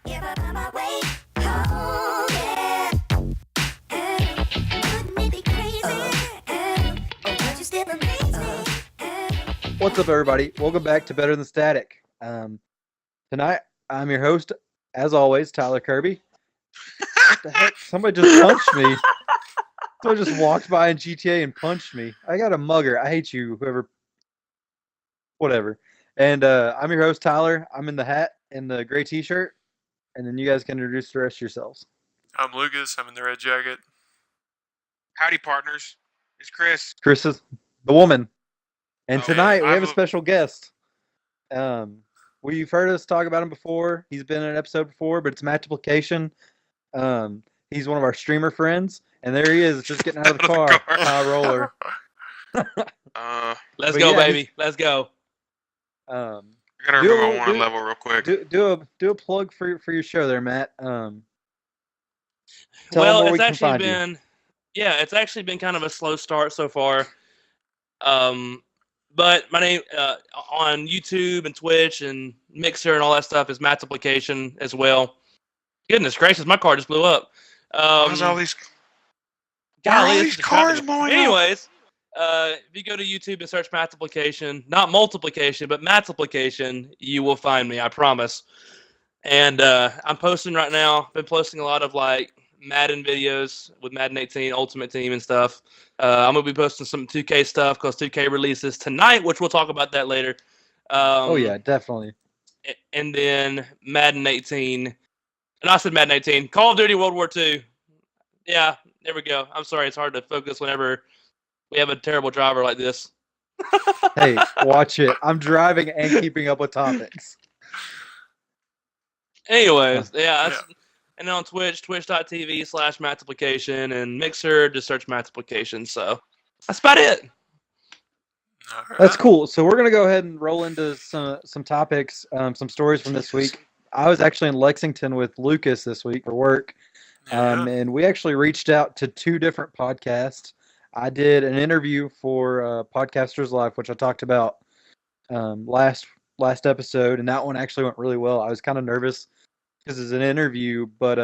If I find my way home, yeah. Wouldn't it be crazy? Or would you still amaze me? What's up, everybody? Welcome back to Better Than Static. Tonight, I'm your host, as always, Tyler Kirby. What the heck? Somebody just punched me. Somebody just walked by in GTA and punched me. I got a mugger. I hate you, whoever. Whatever. And I'm your host, Tyler. I'm in the hat and the gray T-shirt, and then you guys can introduce the rest of yourselves. I'm Lucas. I'm in the red jacket. Howdy, partners. It's Chris. Chris is the woman, and Oh, tonight we I'm have a a- special guest. We've heard us talk about him before. He's been in an episode before, but it's Mattiplication. He's one of our streamer friends, and there he is, just getting out of the car. High roller. Let's But go, yeah, baby. Let's go. Um, I gotta Do remove a- my one do- level real quick. do a plug for your show there, Matt. Tell Well, them where we it's can actually find you. been, yeah, it's actually been kind of a slow start so far. But my name on YouTube and Twitch and Mixer and all that stuff is Mattiplication as well. Goodness gracious, my car just blew up. Why's all these, golly, all it's these cars distracting. blowing up? Anyways, if you go to YouTube and search Mattiplication, not multiplication, but Mattiplication, you will find me. I promise. And I'm posting right now. Been posting a lot of like Madden videos with Madden 18 Ultimate Team and stuff. I'm gonna be posting some 2K stuff because 2K releases tonight, which we'll talk about that later. Oh yeah, definitely. And then Madden 18. And I said Madden 18. Call of Duty World War II. Yeah, there we go. I'm sorry, it's hard to focus whenever we have a terrible driver like this. Hey, watch it. I'm driving and keeping up with topics. Anyways, yeah. And then on Twitch, twitch.tv/Mattiplication, and Mixer, just search Mattiplication. So that's about it. All right. That's cool. So we're gonna go ahead and roll into some topics, some stories from this week. I was actually in Lexington with Lucas this week for work, Yeah. and we actually reached out to two different podcasts. I did an interview for Podcasters Live, which I talked about last episode, and that one actually went really well. I was kind of nervous because it's an interview, but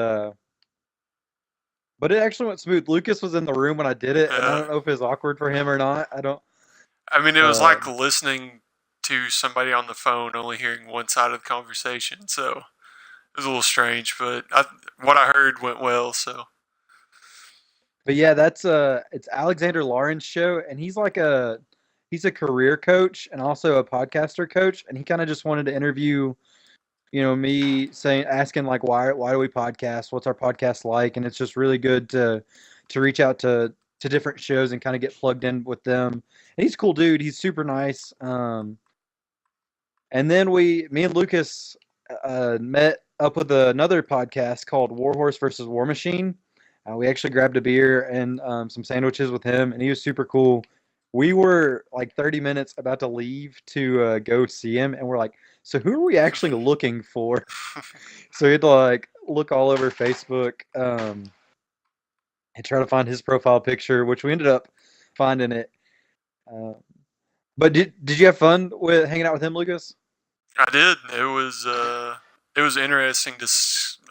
it actually went smooth. Lucas was in the room when I did it, and I don't know if it was awkward for him or not. I don't. I mean, it was like listening to somebody on the phone, only hearing one side of the conversation. So it was a little strange, but what I heard went well. So But yeah, that's it's Alexander Lauren's show, and he's a career coach and also a podcaster coach, and he kind of just wanted to interview, me asking like why do we podcast? What's our podcast like? And it's just really good to reach out to different shows and kind of get plugged in with them. And he's a cool dude. He's super nice. And then me and Lucas met up with another podcast called Warhorse versus War Machine. We actually grabbed a beer and some sandwiches with him, and he was super cool. We were like 30 minutes about to leave to go see him, and we're like, so who are we actually looking for? So we had to like look all over Facebook and try to find his profile picture, which we ended up finding it. But did you have fun with hanging out with him, Lucas? I did. It was interesting to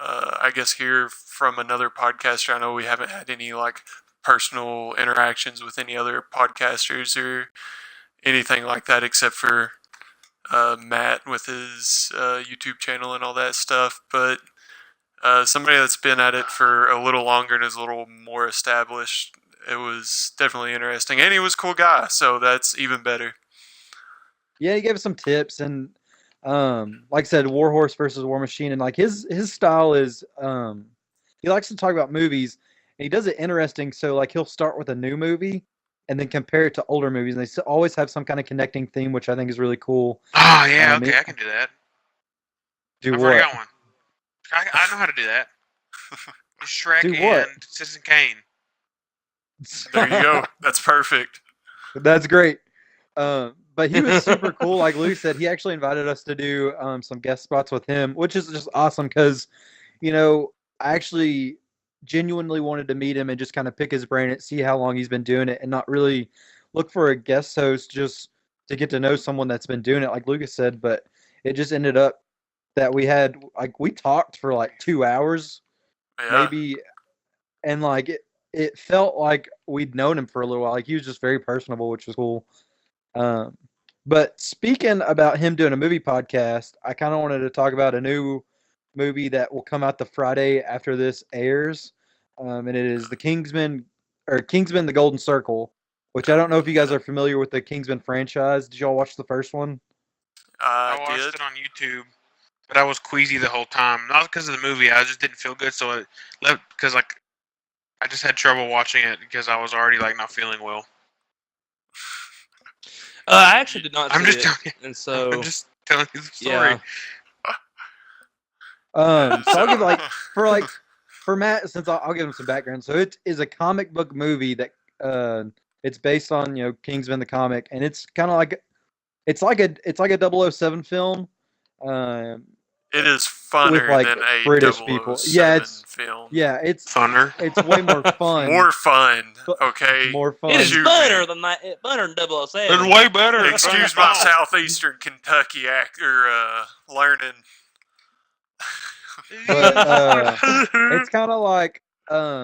I guess hear from another podcaster. I know we haven't had any like personal interactions with any other podcasters or anything like that, except for Matt with his YouTube channel and all that stuff. But somebody that's been at it for a little longer and is a little more established, it was definitely interesting. And he was a cool guy, so that's even better. Yeah, he gave us some tips, and like I said, Warhorse versus War Machine, and like his style is he likes to talk about movies, and he does it interesting. So like he'll start with a new movie and then compare it to older movies, and they always have some kind of connecting theme, which I think is really cool. Oh, yeah, Um, okay, it- I can do that. Do I've already what? got one. I know how to do that. Shrek Do what? and Citizen Kane. There you go. That's perfect. That's great. But he was super cool. Like Lou said, he actually invited us to do some guest spots with him, which is just awesome because, I actually genuinely wanted to meet him and just kind of pick his brain and see how long he's been doing it and not really look for a guest host just to get to know someone that's been doing it, like Lucas said. But it just ended up that we had. Like we talked for like 2 hours, Yeah. maybe, and like it felt like we'd known him for a little while. Like he was just very personable, which was cool. But speaking about him doing a movie podcast, I kind of wanted to talk about a new movie that will come out the Friday after this airs, and it is the Kingsman the Golden Circle, which I don't know if you guys are familiar with the Kingsman franchise. Did y'all watch the first one? I I watched did. it on YouTube, but I was queasy the whole time. Not because of the movie. I just didn't feel good, so it left because like I just had trouble watching it because I was already like not feeling well. I actually did not I'm see just it, telling you. and so I'm just telling you the story. yeah. So I'll give for Matt, since I'll give him some background. So it is a comic book movie that it's based on Kingsman the comic, and it's kind of like it's like a 007 film. It is funner like, than a British 007 people. Yeah, film. Yeah, it's Funner. it's way more fun. More fun. But- Okay. more fun. It is Shoot better me. than that. Better than 007. It's way better. Excuse my southeastern Kentucky actor learning. But it's kind of like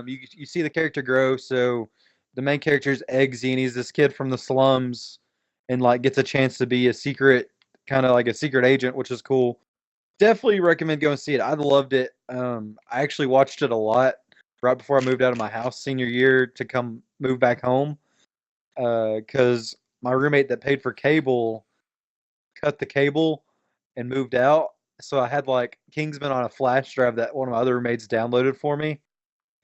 you see the character grow. So the main character is Eggsy, and he's this kid from the slums, and like gets a chance to be a secret, kind of like a secret agent, which is cool. Definitely recommend going to see it. I loved it. I actually watched it a lot right before I moved out of my house senior year to move back home, because my roommate that paid for cable cut the cable and moved out. So I had like Kingsman on a flash drive that one of my other roommates downloaded for me,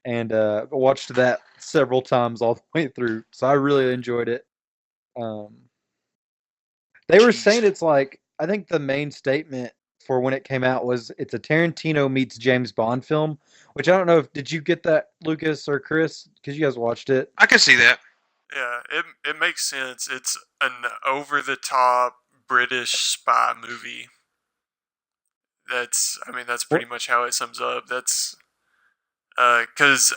and watched that several times all the way through. So I really enjoyed it. They were saying it's like, I think the main statement for when it came out was it's a Tarantino meets James Bond film, which I don't know if did you get that, Lucas or Chris, because you guys watched it. I can see that. Yeah, it makes sense. It's an over-the-top British spy movie. That's pretty much how it sums up. That's because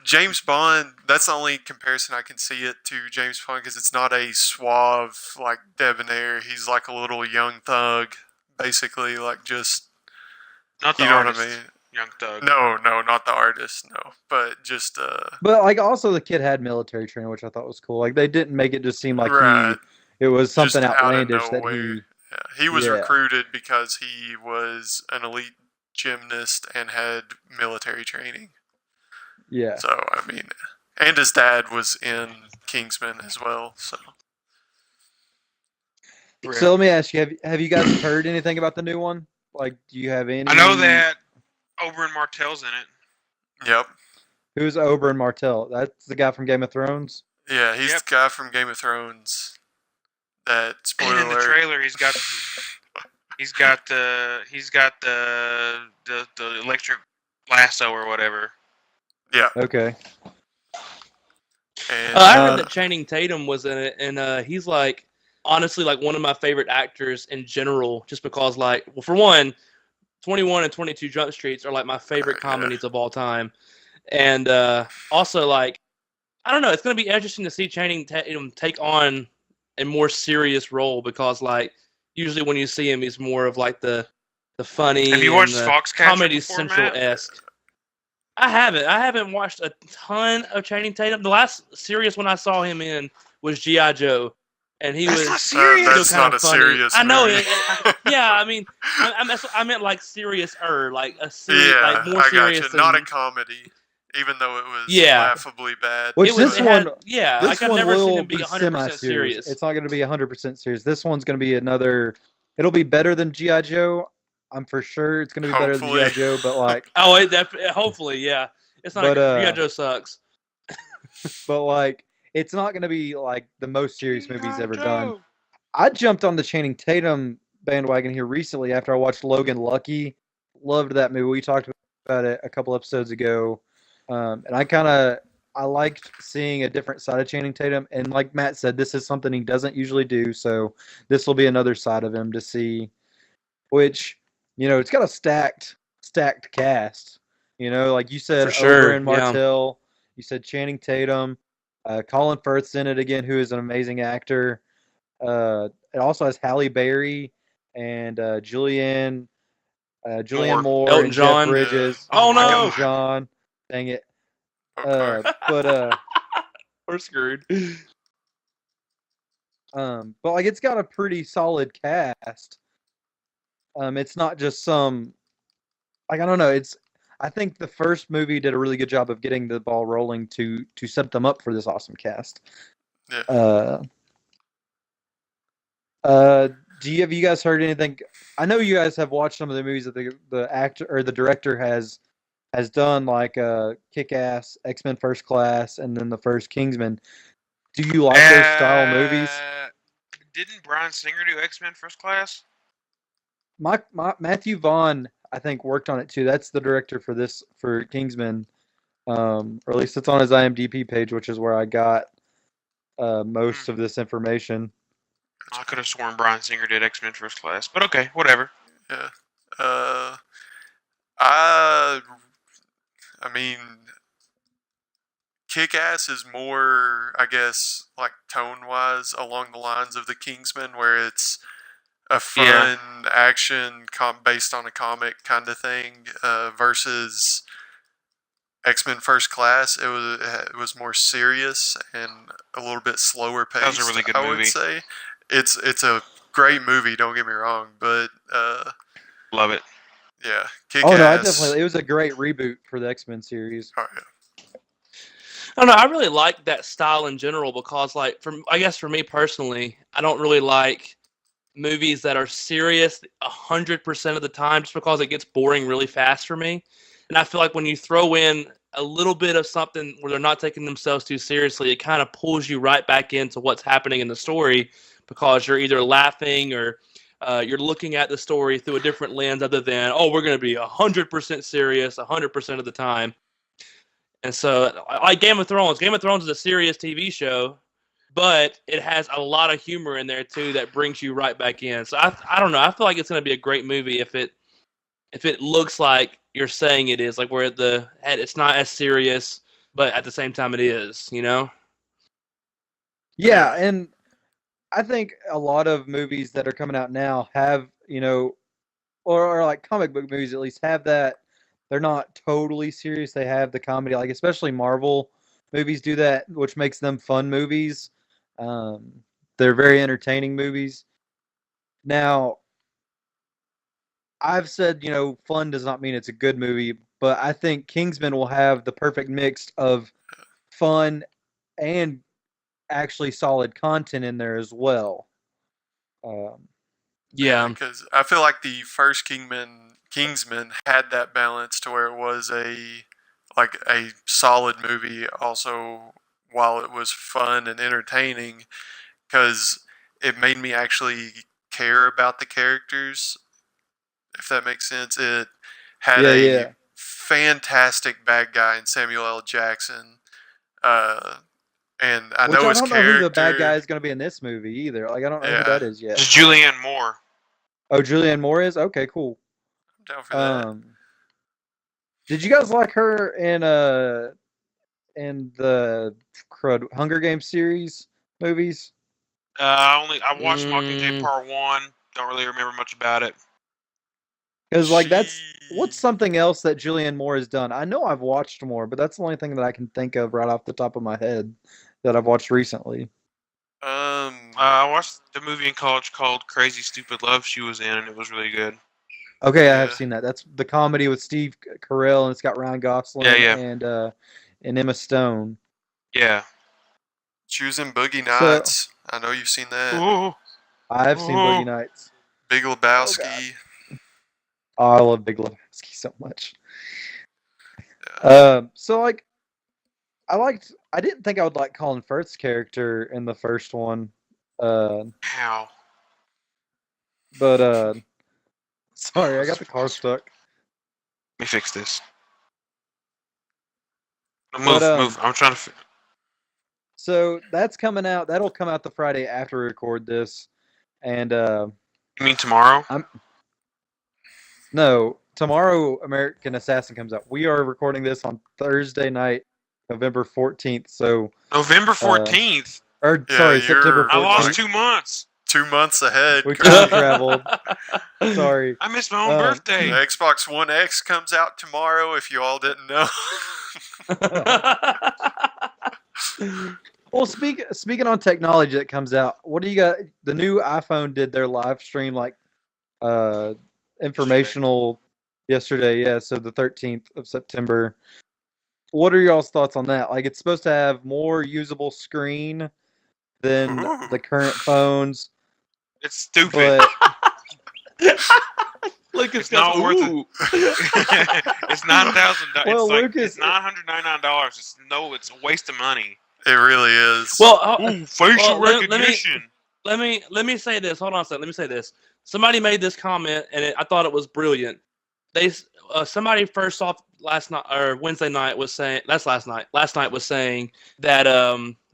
James Bond. That's the only comparison I can see it to James Bond, because it's not a suave like debonair. He's like a little young thug, basically, like just Not the you know artist, what I mean. Young Thug. No, not the artist. No, but just But like also the kid had military training, which I thought was cool. Like they didn't make it just seem like right. it was something Just out of outlandish that nowhere. he. Yeah, he was Yeah. recruited because he was an elite gymnast and had military training. Yeah. So and his dad was in Kingsman as well. So So let me ask you: Have you guys heard anything about the new one? Like, do you have any? I know that Oberyn Martell's in it. yep, Who's Oberyn Martell? That's the guy from Game of Thrones. yeah, he's Yep. the guy from Game of Thrones. That spoiler And in the alert. trailer, he's got the electric lasso or whatever. Yeah, Okay. and I heard that Channing Tatum was in it, and he's like honestly like one of my favorite actors in general, just because like, well, for one, 21 and 22 Jump Streets are like my favorite Yeah. comedies of all time, and also like I don't know, it's gonna be interesting to see Channing Tatum take on a more serious role, because like usually when you see him, he's more of like the funny. Have you and watched the Foxcatcher Comedy before, Central Matt? esque. I haven't watched a ton of Channing Tatum. The last serious one I saw him in was G.I. Joe, and he That's was not serious. That's still kind not of a funny. serious I know movie. yeah, I meant like serious-er, like a serious, yeah, like more I serious. got you. Not a than- comedy, even though it was Yeah. laughably bad. Which it was, this it had- one- yeah, This like I've one never seen will him be be 100% semi-serious. serious. It's not going to be 100% serious. This one's going to be another. It'll be better than G.I. Joe. I'm for sure it's going to be better than Hopefully. G.I. Joe, but like, Hopefully, yeah. It's not. But, G.I. Joe sucks. it's not going to be like the most serious movie he's ever done. I jumped on the Channing Tatum bandwagon here recently after I watched Logan Lucky. Loved that movie. We talked about it a couple episodes ago, and I liked seeing a different side of Channing Tatum. And like Matt said, this is something he doesn't usually do, so this will be another side of him to see. Which it's got a stacked cast. Like you said, For sure, Oberyn Martell. You said Channing Tatum. Colin Firth's in it again, who is an amazing actor. It also has Halle Berry and Julianne Moore, Elton and John. Jeff Bridges. Oh, Oh my no! Elton John. Dang it. Okay. But We're screwed. like it's got a pretty solid cast. It's not just some like I don't know. I think the first movie did a really good job of getting the ball rolling to set them up for this awesome cast. Yeah. Have you guys heard anything? I know you guys have watched some of the movies that the actor or the director has done, like Kick-Ass, X-Men First Class, and then the first Kingsman. Do you like those style movies? Didn't Bryan Singer do X-Men First Class? Matthew Vaughn, I think, worked on it too. That's the director for Kingsman. Or at least it's on his IMDb page, which is where I got most of this information. I could have sworn Bryan Singer did X-Men First Class, but okay, whatever. Yeah. I mean, Kick-Ass is more, I guess, like tone-wise along the lines of the Kingsman, where it's a fun action based on a comic kind of thing, versus X-Men First Class. It was more serious and a little bit slower paced. That was a really good I movie. would say it's a great movie. Don't get me wrong, but Love it. yeah, Oh no, Kick-Ass. it was a great reboot for the X-Men series. Oh, yeah. I don't know. I really like that style in general because, like, I guess for me personally, I don't really like movies that are serious 100% of the time, just because it gets boring really fast for me. And I feel like when you throw in a little bit of something where they're not taking themselves too seriously, it kind of pulls you right back into what's happening in the story, because you're either laughing or you're looking at the story through a different lens, other than, oh, we're going to be 100% serious 100% of the time. And so, like Game of Thrones. Game of Thrones is a serious TV show, but it has a lot of humor in there too that brings you right back in. So I don't know. I feel like it's going to be a great movie if it looks like you're saying it is, like where it's not as serious, but at the same time it is. You know? Yeah, and I think a lot of movies that are coming out now have, or like comic book movies at least have that. They're not totally serious. They have the comedy, like especially Marvel movies do that, which makes them fun movies. They're very entertaining movies. Now, I've said, fun does not mean it's a good movie, but I think Kingsman will have the perfect mix of fun and actually solid content in there as well. Yeah. Because I feel like the first Kingsman had that balance to where it was a solid movie also, while it was fun and entertaining, because it made me actually care about the characters, if that makes sense. It had a fantastic bad guy in Samuel L. Jackson, and I Which know I his don't character. know who the bad guy is going to be in this movie either. Like I don't know who that is yet. Just Julianne Moore. Oh, Julianne Moore is? Okay, cool. I'm down for that. Did you guys like her in the Hunger Games series movies? I watched Mockingjay Part 1. Don't really remember much about it. Because what's something else that Julianne Moore has done? I know I've watched more, but that's the only thing that I can think of right off the top of my head that I've watched recently. I watched the movie in college called Crazy Stupid Love she was in, and it was really good. Okay, I have seen that. That's the comedy with Steve Carell, and it's got Ryan Gosling and Emma Stone. Yeah. She was in Boogie Nights. I know you've seen that. Ooh. I have seen Boogie Nights. Big Lebowski. Oh, I love Big Lebowski so much. So like, I didn't think I would like Colin Firth's character in the first one. How? But sorry, I got the car stuck. Let me fix this. Move. I'm trying to. So that's coming out. That'll come out the Friday after we record this, and You mean tomorrow? No, tomorrow American Assassin comes out. We are recording this on Thursday night, November 14th. So November 14th. September 14th. I lost 2 months. 2 months ahead. We Crazy. time traveled. Sorry. I missed my own The birthday. Xbox One X comes out tomorrow. If you all didn't know. Well, speaking on technology that comes out, what do you got? The new iPhone did their live stream informational yesterday. Yeah, so the 13th of September. What are y'all's thoughts on that? Like, it's supposed to have more usable screen than Ooh. the current phones, It's stupid. but Lucas It's not goes, worth it. "Ooh." It's $9,000. Well, It's like Lucas- it's $999. It's a waste of money. It really is. Well, Ooh, facial well, let me- recognition. let me say this. Hold on a second. Let me say this. Somebody made this comment, and I thought it was brilliant. Somebody first off last night or Wednesday night was saying that's last night. Last night was saying that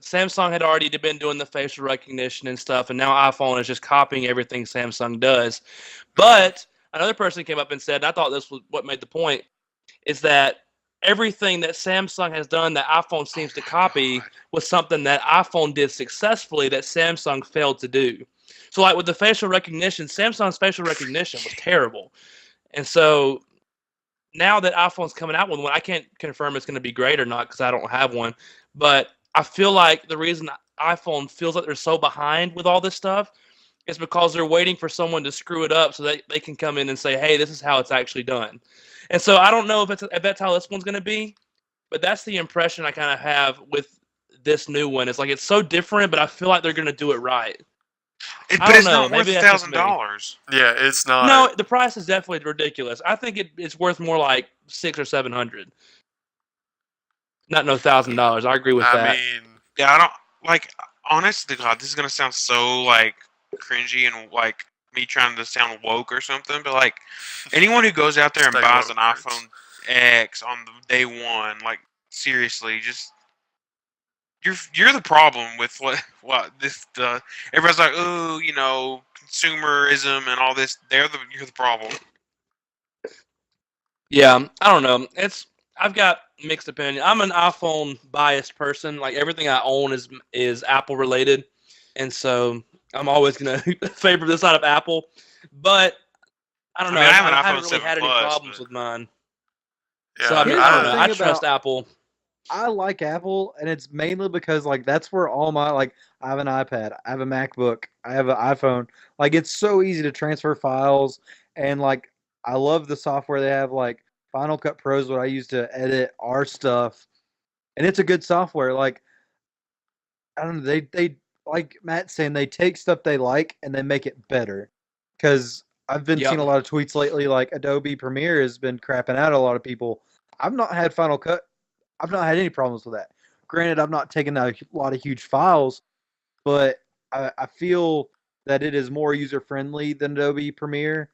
Samsung had already been doing the facial recognition and stuff, and now iPhone is just copying everything Samsung does. But another person came up and said, and I thought this was what made the point, is that everything that Samsung has done that iPhone seems to copy was something that iPhone did successfully that Samsung failed to do. So, like with the facial recognition, Samsung's facial recognition was terrible. And so now that iPhone's coming out with one, I can't confirm it's going to be great or not because I don't have one. But I feel like the reason iPhone feels like they're so behind with all this stuff is because they're waiting for someone to screw it up so that they can come in and say, hey, this is how it's actually done. And so I don't know if that's how this one's going to be, but that's the impression I kind of have with this new one. It's like it's so different, but I feel like they're going to do it right. I But don't it's know. not worth Maybe that's just me. $1,000. yeah, it's not. No, the price is definitely ridiculous. I think it's worth more like $600 or $700. Not no $1,000. I agree with I that. mean, Yeah, I don't like. Honest to God, this is gonna sound so like cringy and like me trying to sound woke or something. But like anyone who goes out there and Stay buys woke, an Chris. iPhone X on the day one, like seriously, just you're the problem with what this everybody's like, oh, consumerism and all this. You're the problem. Yeah, I don't know. I've got mixed opinion. I'm an iPhone biased person. Like everything I own is Apple related, and so I'm always gonna favor the side of Apple. But I don't know. I mean, I have an I iPhone haven't really 7 had any Plus, problems but- with mine. yeah, So I mean, Here's I the don't know. thing I trust about- Apple. I like Apple, and it's mainly because like that's where all my I have an iPad, I have a MacBook, I have an iPhone. Like it's so easy to transfer files, and like I love the software they have. Like Final Cut Pro is what I use to edit our stuff, and it's a good software. Like I don't know, they like Matt saying they take stuff they like and they make it better. Because I've been Yep. seeing a lot of tweets lately, like Adobe Premiere has been crapping out a lot of people. I've not had Final Cut. I've not had any problems with that. Granted, I've not taken a lot of huge files, but I feel that it is more user friendly than Adobe Premiere.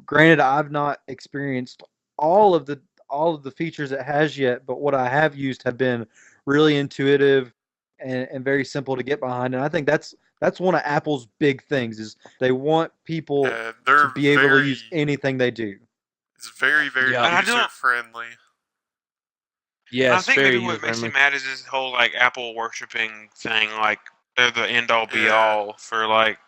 Granted, I've not experienced all of the features it has yet, but what I have used have been really intuitive and very simple to get behind. And I think that's one of Apple's big things is they want people yeah, they're to be able very, to use anything they do. It's very, very Yeah. And I don't- user friendly. Yes, I think very maybe what makes me user-friendly. mad is this whole like Apple worshiping thing. Like they're the end all be Yeah. all for like.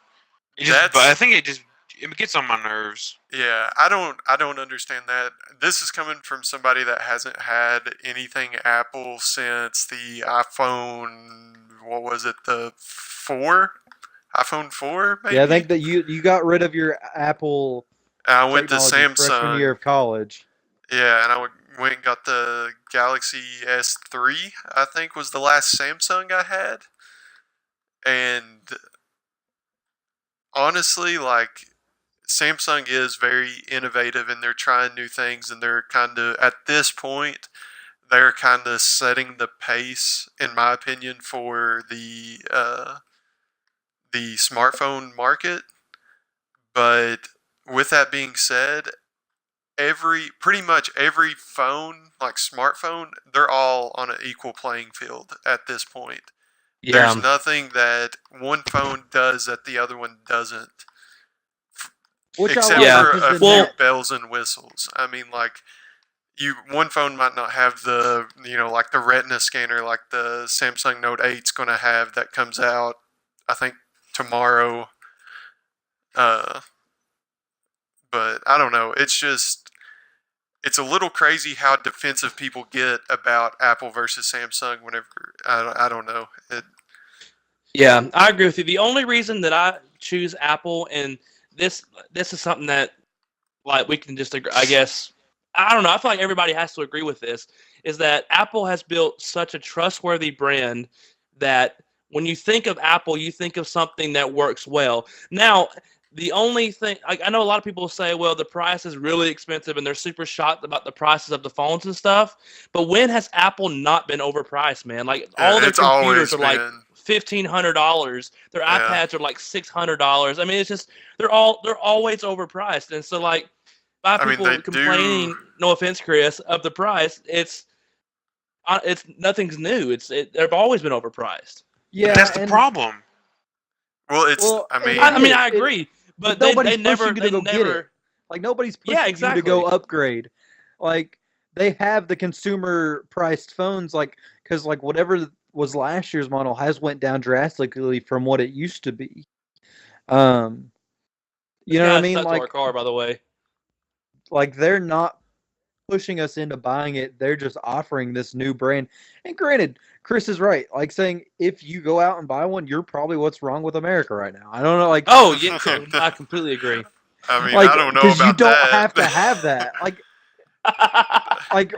But I think it gets on my nerves. Yeah, I don't understand that. This is coming from somebody that hasn't had anything Apple since the iPhone. What was it? The 4? iPhone 4, maybe. Yeah, I think that you got rid of your Apple I went to technology freshman year Samsung. of college. Yeah, and I went and got the Galaxy S3. I think was the last Samsung I had, and honestly, like Samsung is very innovative and they're trying new things and they're kind of at this point they're kind of setting the pace, in my opinion, for the smartphone market. But with that being said, pretty much every phone, like smartphone, they're all on an equal playing field at this point. Yeah, There's nothing that one phone does that the other one doesn't. Which Except Yeah. for a because few the bells and whistles. I mean, like one phone might not have the like the Retina scanner like the Samsung Note 8's going to have that comes out, I think tomorrow. But I don't know. It's a little crazy how defensive people get about Apple versus Samsung whenever I don't know. Yeah, I agree with you. The only reason that I choose Apple, and this is something that like we can just agree, I guess I don't know. I feel like everybody has to agree with this. Is that Apple has built such a trustworthy brand that when you think of Apple, you think of something that works well. Now, the only thing I know a lot of people say, well, the price is really expensive, and they're super shocked about the prices of the phones and stuff. But when has Apple not been overpriced, man? Like all their It's always computers are like been. $1,500. Their Yeah. iPads are like $600. I mean, it's just they're always overpriced, and so like by I mean, people they complaining, do. no offense, Chris, of the price, it's nothing's new. They've always been overpriced. Yeah, But that's the and problem. Well, it's. well, I and mean, I mean, it- I it- agree, but nobody's they never pushing you to go get it. Like nobody's pushing Yeah, you to go exactly. upgrade. Like they have the consumer priced phones, like because like whatever was last year's model has went down drastically from what it used to be. Um, you This know what I guy mean? stuck to our car, by the way. Like they're not pushing us into buying it. They're just offering this new brand. And granted, Chris is right. Like saying if you go out and buy one, you're probably what's wrong with America right now. I don't know, like Oh, yeah, I completely agree. I mean, like I don't know because you about don't that. have to have that. Like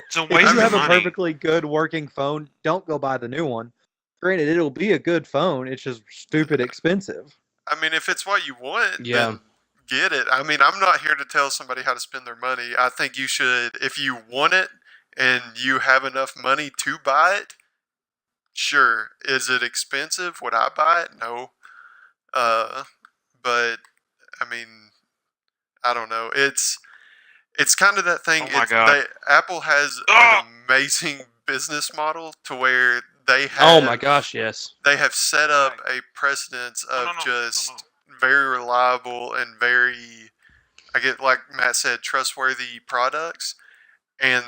It's a if waste you of have a money. perfectly good working phone, don't go buy the new one. Granted, it'll be a good phone. It's just stupid expensive. I mean, if it's what you want, Yeah. then get it. I mean, I'm not here to tell somebody how to spend their money. I think you should, if you want it and you have enough money to buy it, sure. Is it expensive? Would I buy it? No. But I mean, I don't know. It's kind of that thing. Oh my God. Apple has Ah! an amazing business model to where they have. Oh my gosh, yes. They have set up a precedence of no. just very reliable and very, I get like Matt said, trustworthy products, and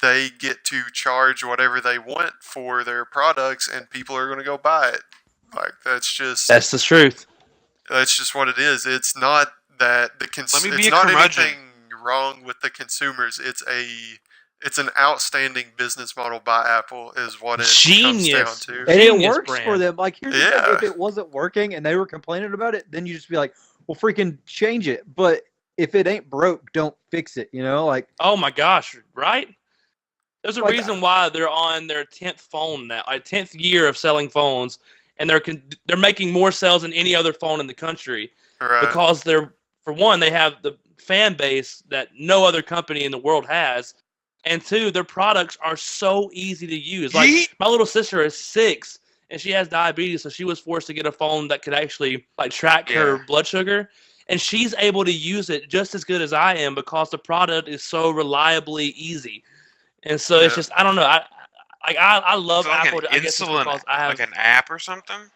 they get to charge whatever they want for their products, and people are going to go buy it. Like that's That's the truth. what it is. It's not that the Let me be it's a not curmudgeon. anything wrong with the consumers. It's an outstanding business model by Apple, is what it Genius. comes down to. And it Genius works for brand. them. Like here's the thing, Yeah. if it wasn't working and they were complaining about it, then you just be like, well freaking change it. But if it ain't broke, don't fix it, you know? Like Oh my gosh, right? There's a Like, reason why they're on their 10th phone now, like 10th year of selling phones, and they're making more sales than any other phone in the country Right. because for one, they have the fan base that no other company in the world has, and two, their products are so easy to use. Like Yeet. my little sister is 6 and she has diabetes, so she was forced to get a phone that could actually like track her Yeah. blood sugar, and she's able to use it just as good as I am because the product is so reliably easy. And so it's Yeah. just I don't know. I love Is it like Apple. an I guess it's insulin, because I have. like an app or something?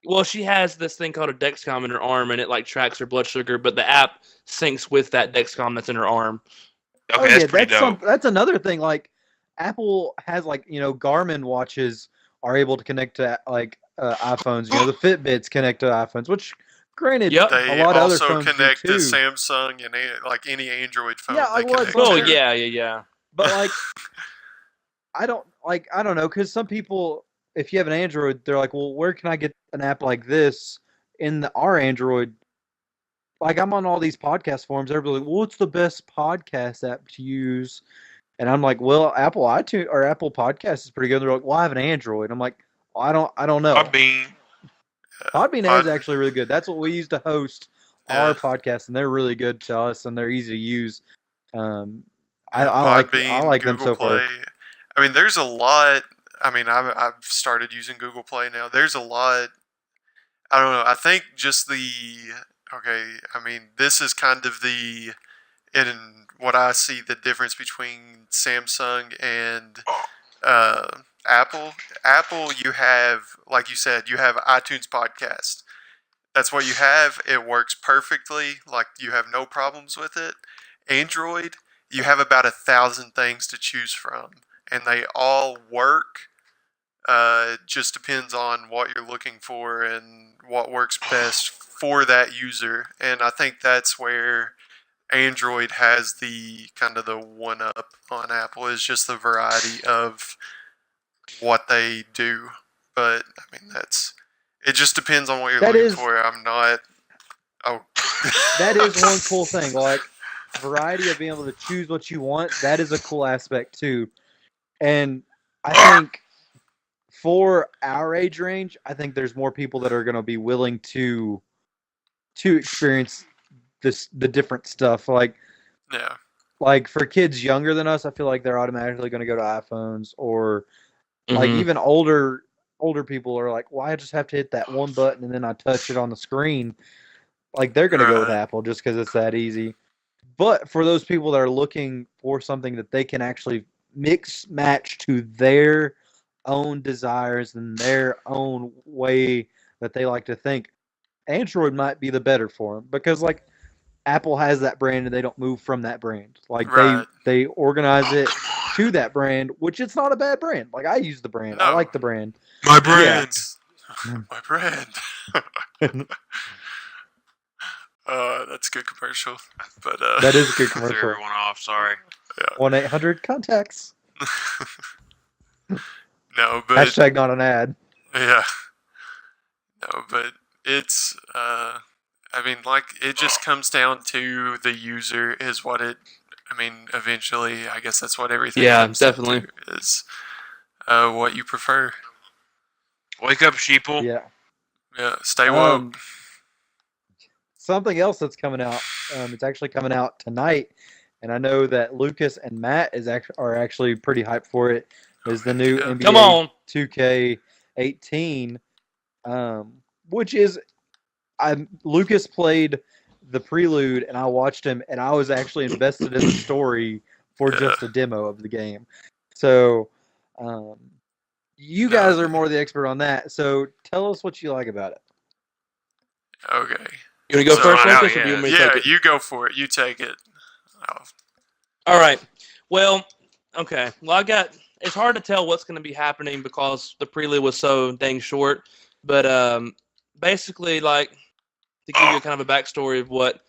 Well, she has this thing called a Dexcom in her arm, and it like tracks her blood sugar. But the app syncs with that Dexcom that's in her arm. Okay, that's pretty dope. that's another thing. Like Apple has like, you know, Garmin watches are able to connect to like iPhones. You know, the Fitbits connect to iPhones, which granted Yep. They a lot of other also phones do connect to too. Samsung and like any Android phone. Yeah, they well, that's connect what Oh I'm to. saying. yeah. But like I don't know, because some people, if you have an Android, they're like, well, where can I get an app like this in our Android? Like I'm on all these podcast forums. Everybody's like, well, what's the best podcast app to use? And I'm like, well, Apple iTunes or Apple Podcast is pretty good. They're like, well, I have an Android. I'm like, well, I don't know. Podbean. Podbean Pod- is actually really good. That's what we use to host Yeah. our podcast, and they're really good to us, and they're easy to use. I like Podbean, them Google so far. Play. I mean, there's a lot. I mean, I've started using Google Play now. There's a lot. I don't know. I think just okay. I mean, this is kind of in what I see the difference between Samsung and Apple. Apple, you have, like you said, you have iTunes Podcast. That's what you have. It works perfectly. Like you have no problems with it. Android, you have about 1,000 things to choose from, and they all work. It just depends on what you're looking for and what works best for that user. And I think that's where Android has the kind of the one up on Apple, is just the variety of what they do. But I mean, it just depends on what you're That looking is- for. I'm not. Oh, That is one cool thing. Like, variety of being able to choose what you want, that is a cool aspect too. And I think for our age range, I think there's more people that are going to be willing to experience the different stuff. yeah. Like for kids younger than us, I feel like they're automatically going to go to iPhones, or like Mhm. even older people are like, well, I just have to hit that one button and then I touch it on the screen. Like they're going to go with Right. Apple just because it's that easy. But for those people that are looking for something that they can actually mix match to their own desires and their own way that they like to think, Android might be the better for them, because like Apple has that brand and they don't move from that brand. Like Right. they organize it Come to that brand, which it's not a bad brand. Like I use the brand. I No. like the brand. on. My Yeah, brand. it's- my brand. That's a good commercial. But That is a good Threw commercial. everyone off. Sorry. 1-800-CONTACTS. No, but Hashtag not an ad. yeah. No, but it's I mean, like, it just comes down to the user is what it. I mean, eventually, I guess that's what everything. Yeah, comes down definitely. to, is what you prefer. Wake up, sheeple. Yeah. Yeah, stay woke. Something else that's coming out. It's actually coming out tonight, and I know that Lucas and Matt are actually pretty hyped for it. Is the new Yeah. NBA Come on. 2K18, which is Lucas played the prelude, and I watched him, and I was actually invested in the story for Yeah. just a demo of the game. So, you No, guys are more the expert on that. So tell us what you like about it. Okay. You want to go So- first, Find out, Lucas, or do you yeah. want me to Yeah, take it? you go for it. You take it. Oh, All right. Well, okay. Well, it's hard to tell what's going to be happening because the prelude was so dang short. But basically, like, to give you kind of a backstory of what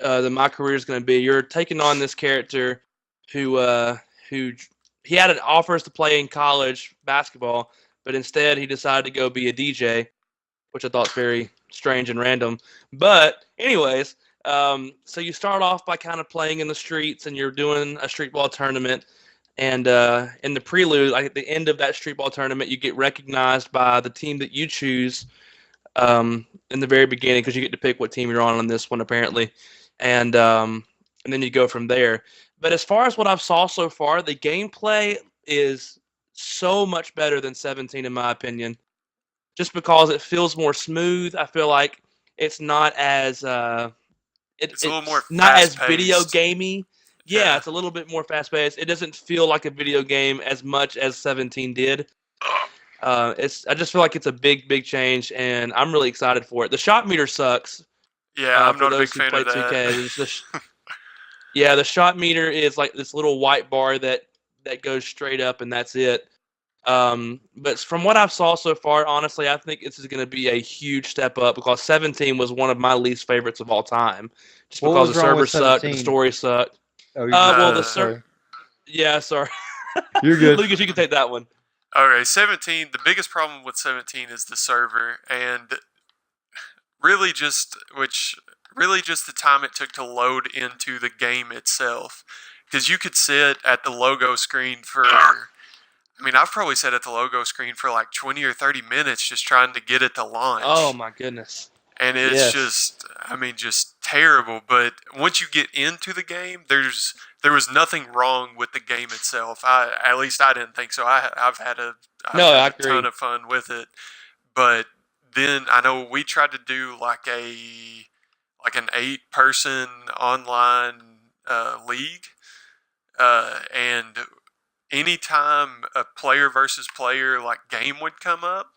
my career is going to be, you're taking on this character who he had offers to play in college basketball, but instead he decided to go be a DJ, which I thought was very strange and random. But anyways, so you start off by kind of playing in the streets, and you're doing a street ball tournament. And in the prelude, like at the end of that street ball tournament, you get recognized by the team that you choose in the very beginning, because you get to pick what team you're on this one, apparently. And then you go from there. But as far as what I've saw so far, the gameplay is so much better than 17, in my opinion. Just because it feels more smooth. I feel like it's not as It's a little more not as video fast-paced. gamey. Yeah, Yeah. it's a little bit more fast paced. It doesn't feel like a video game as much as 17 did. I just feel like it's a big change, and I'm really excited for it. The shot meter sucks. yeah, I'm For not a big those who fan play of that. 2K, yeah, the shot meter is like this little white bar that goes straight up, and that's it. But from what I've saw so far, honestly, I think this is going to be a huge step up, because 17 was one of my least favorites of all time, just What because was the wrong server with sucked and the 17? story sucked. Oh, Well, the sorry. Yeah, sorry. You're good. Lucas, you can take that one. Okay, 17. The biggest problem with 17 is the server, and really just the time it took to load into the game itself. Because you could sit at the logo screen for, I mean, I've probably sat at the logo screen for like 20 or 30 minutes just trying to get it to launch. Oh my goodness. And it's Yes. just terrible. But once you get into the game, there was nothing wrong with the game itself. At least I didn't think so. I've had a I agree. ton of fun with it. But then I know we tried to do like an 8-person online league, and anytime a player versus player like game would come up,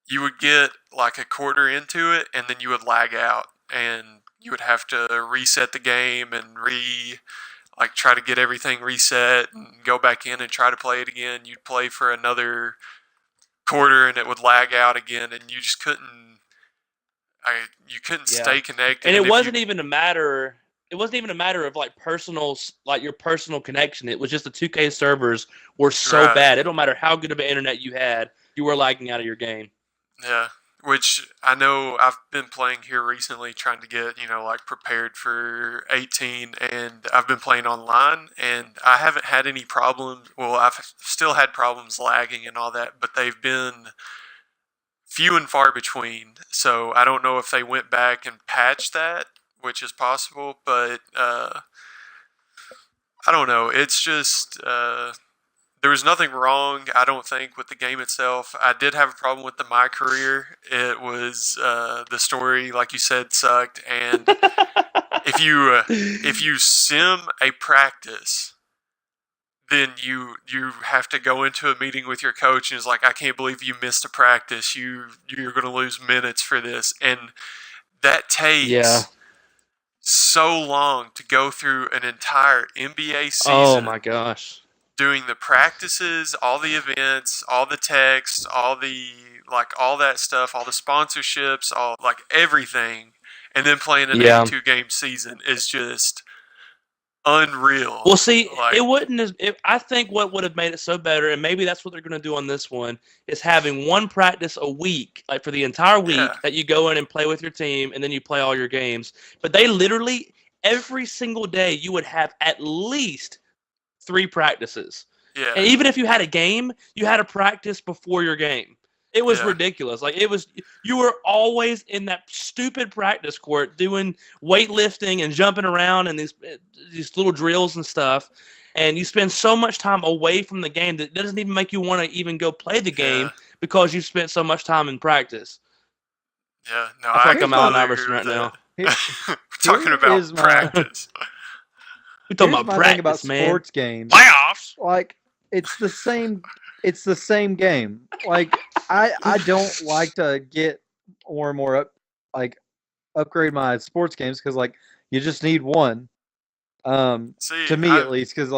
you would get like a quarter into it, and then you would lag out, and you would have to reset the game and try to get everything reset and go back in and try to play it again. You'd play for another quarter and it would lag out again, and you just couldn't. You couldn't Yeah. stay connected. And it if you- wasn't even a matter. It wasn't even a matter of like your personal connection. It was just the 2K servers were so Right. bad. It don't matter how good of an internet you had, you were lagging out of your game. Yeah, which I know I've been playing here recently, trying to get like prepared for 18, and I've been playing online, and I haven't had any problems. Well, I've still had problems lagging and all that, but they've been few and far between. So I don't know if they went back and patched that, which is possible, but I don't know. It's just there was nothing wrong, I don't think, with the game itself. I did have a problem with my career. It was the story, like you said, sucked. And if you sim a practice, then you have to go into a meeting with your coach and it's like, I can't believe you missed a practice. You're going to lose minutes for this, and that takes so long to go through an entire NBA season. Oh my gosh. Doing the practices, all the events, all the texts, all that stuff, all the sponsorships, all everything, and then playing an 82 game season is just unreal. Well, see, it wouldn't. I think what would have made it so better, and maybe that's what they're going to do on this one, is having one practice a week, like for the entire week, that you go in and play with your team, and then you play all your games. But they literally every single day you would have at least 3 practices. Yeah. And even if you had a game, you had a practice before your game. It was ridiculous. You were always in that stupid practice court doing weightlifting and jumping around and these little drills and stuff. And you spend so much time away from the game that it doesn't even make you want to even go play the game because you spent so much time in practice. Yeah, no, I feel like I'm Allen totally Iverson agree right with now. that. Talking about practice. We're talking Here's about my practice, thing about man. sports games. Playoffs. Like it's the same. It's the same game. Like I don't like to get more and more upgrade my sports games because you just need one. See, to me at least, because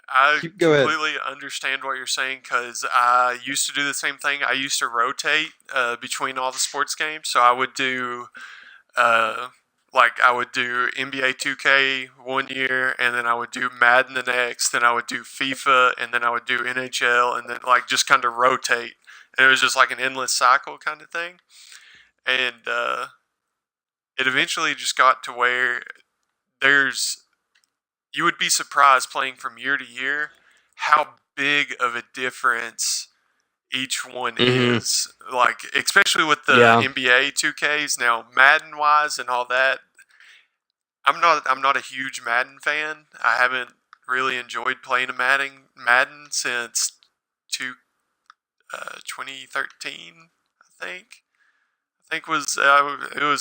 I go ahead. completely understand what you're saying because I used to do the same thing. I used to rotate between all the sports games, so I would do I would do NBA 2K one year, and then I would do Madden the next, then I would do FIFA, and then I would do NHL, and then just kind of rotate. And it was just like an endless cycle kind of thing. And it eventually just got to where you would be surprised playing from year to year how big of a difference each one is. Especially with the NBA 2Ks. Now, Madden wise and all that, I'm not a huge Madden fan. I haven't really enjoyed playing a Madden since 2013, I think. It was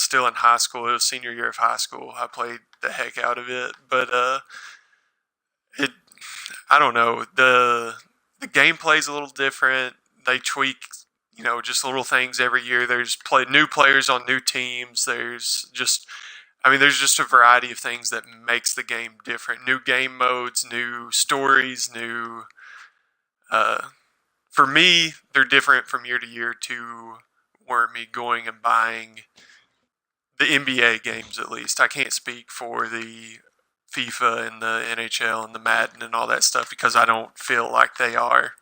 still in high school. It was senior year of high school. I played the heck out of it, but I don't know. The gameplay's a little different. They tweak, just little things every year. There's new players on new teams. There's just a variety of things that makes the game different. New game modes, new stories, new. For me, they're different from year to year to warrant me going and buying the NBA games. At least I can't speak for the FIFA and the NHL and the Madden and all that stuff because I don't feel like they are.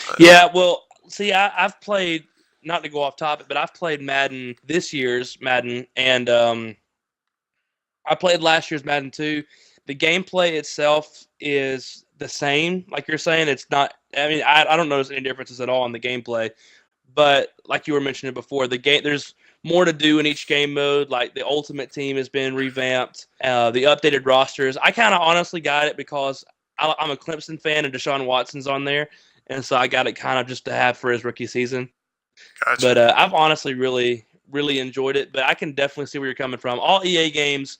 But, yeah, well, see, I've played, not to go off topic, but I've played Madden, this year's Madden, and I played last year's Madden too. The gameplay itself is the same, like you're saying. It's not, I don't notice any differences at all in the gameplay, but like you were mentioning before, there's more to do in each game mode. Like the Ultimate Team has been revamped, the updated rosters. I kind of honestly got it because I'm a Clemson fan and Deshaun Watson's on there, and so I got it kind of just to have for his rookie season. Gotcha. But I've honestly really, really enjoyed it. But I can definitely see where you're coming from. All EA games,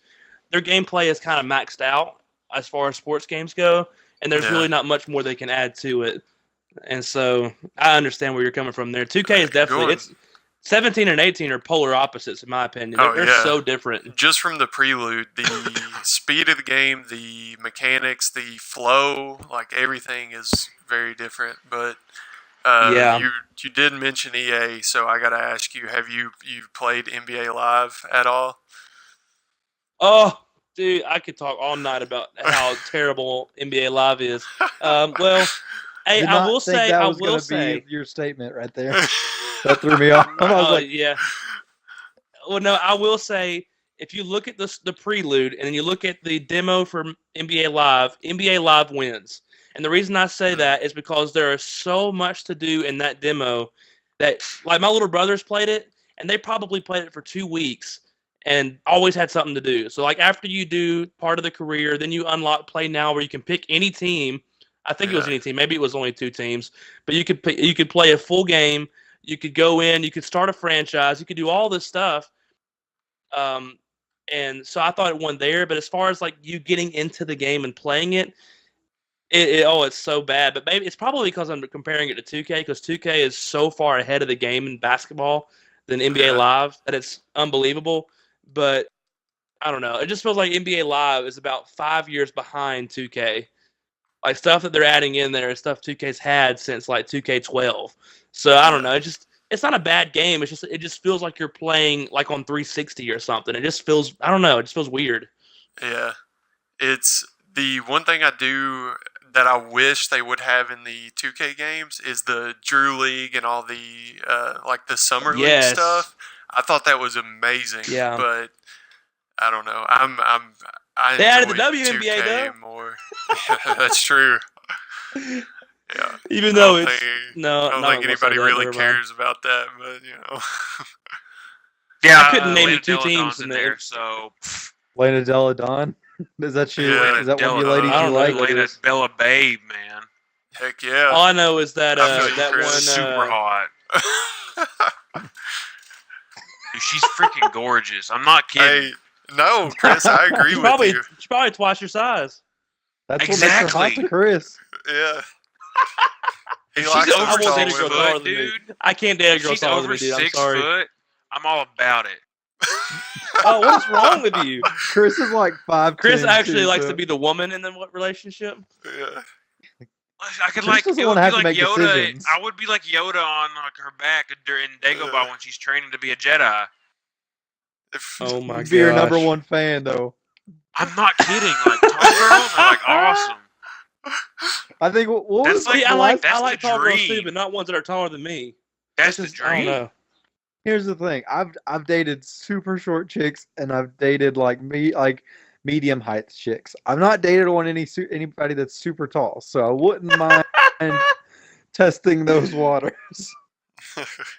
their gameplay is kind of maxed out as far as sports games go, and there's really not much more they can add to it. And so I understand where you're coming from there. 2K is definitely, it's 17 and 18 are polar opposites in my opinion. They're so different. Just from the prelude, the speed of the game, the mechanics, the flow, everything is very different. But Yeah. You did mention EA, so I gotta ask you: have you played NBA Live at all? Oh, dude, I could talk all night about how terrible NBA Live is. Well, hey, Did I not will think say, that I was will gonna say, be your statement right there. That threw me off. I was oh like, yeah. Well, no, I will say, if you look at the prelude and then you look at the demo for NBA Live wins. And the reason I say that is because there is so much to do in that demo that, like, my little brothers played it, and they probably played it for 2 weeks and always had something to do. So, like, after you do part of the career, then you unlock Play Now, where you can pick any team. I think it was Yeah. any team. Maybe it was only 2 teams, but you could play a full game. You could go in. You could start a franchise. You could do all this stuff. And so I thought it won there. But as far as like you getting into the game and playing it, it's so bad. But maybe it's probably because I'm comparing it to 2K, because 2K is so far ahead of the game in basketball than NBA Yeah. Live that it's unbelievable. But I don't know. It just feels like NBA Live is about 5 years behind 2K. Like, stuff that they're adding in there is stuff 2K's had since like 2K12. So I don't know. It's not a bad game. It just feels like you're playing like on 360 or something. It just feels, I don't know. It just feels weird. Yeah, it's the one thing I do that I wish they would have in the 2K games is the Drew League and all the like the Summer League Yes. stuff. I thought that was amazing. Yeah. But I don't know. I They added the enjoy WNBA 2K though. more. That's true. Yeah. Even I though don't it's think- no, I don't no, think I won't say anybody that, really never mind. cares about that, but you know. Yeah, I couldn't name you Lena 2 teams Deladon's in in there. there, so Lena Deladon. Is that you? Yeah. Is that one of you Deladon. ladies I you don't know like? who that Lena is. Bella Babe, man. Heck yeah. All I know is that I feel you, that Chris. one. Super hot. Dude, she's freaking gorgeous. I'm not kidding. Hey, no, Chris, I agree She's with probably you. she's probably twice your size. That's what makes her hot Exactly. to Chris. Yeah. He If likes she's those over I won't tall date a 6 girl women. taller foot, than me. dude. I can't date a If girl she's taller than over me, dude. I'm 6 sorry. foot, I'm all about it. Oh, what's wrong with you? Chris is like 5'10". Chris actually too, likes so- to be the woman in the relationship. Yeah. I could Chris like doesn't it would wanna be have to like make Yoda. decisions. I would be like Yoda on like her back during Dagobah when she's training to be a Jedi. If, Oh my You'd be your number gosh. one fan, though. I'm not kidding. Like tall girls are like awesome. I think what was That's like- See, I the like that's I like the tall girls too, dream. but not ones that are taller than me. That's It's the just- I don't dream. know. Here's the thing. I've dated super short chicks and I've dated like medium height chicks. I've not dated anybody that's super tall, so I wouldn't mind testing those waters.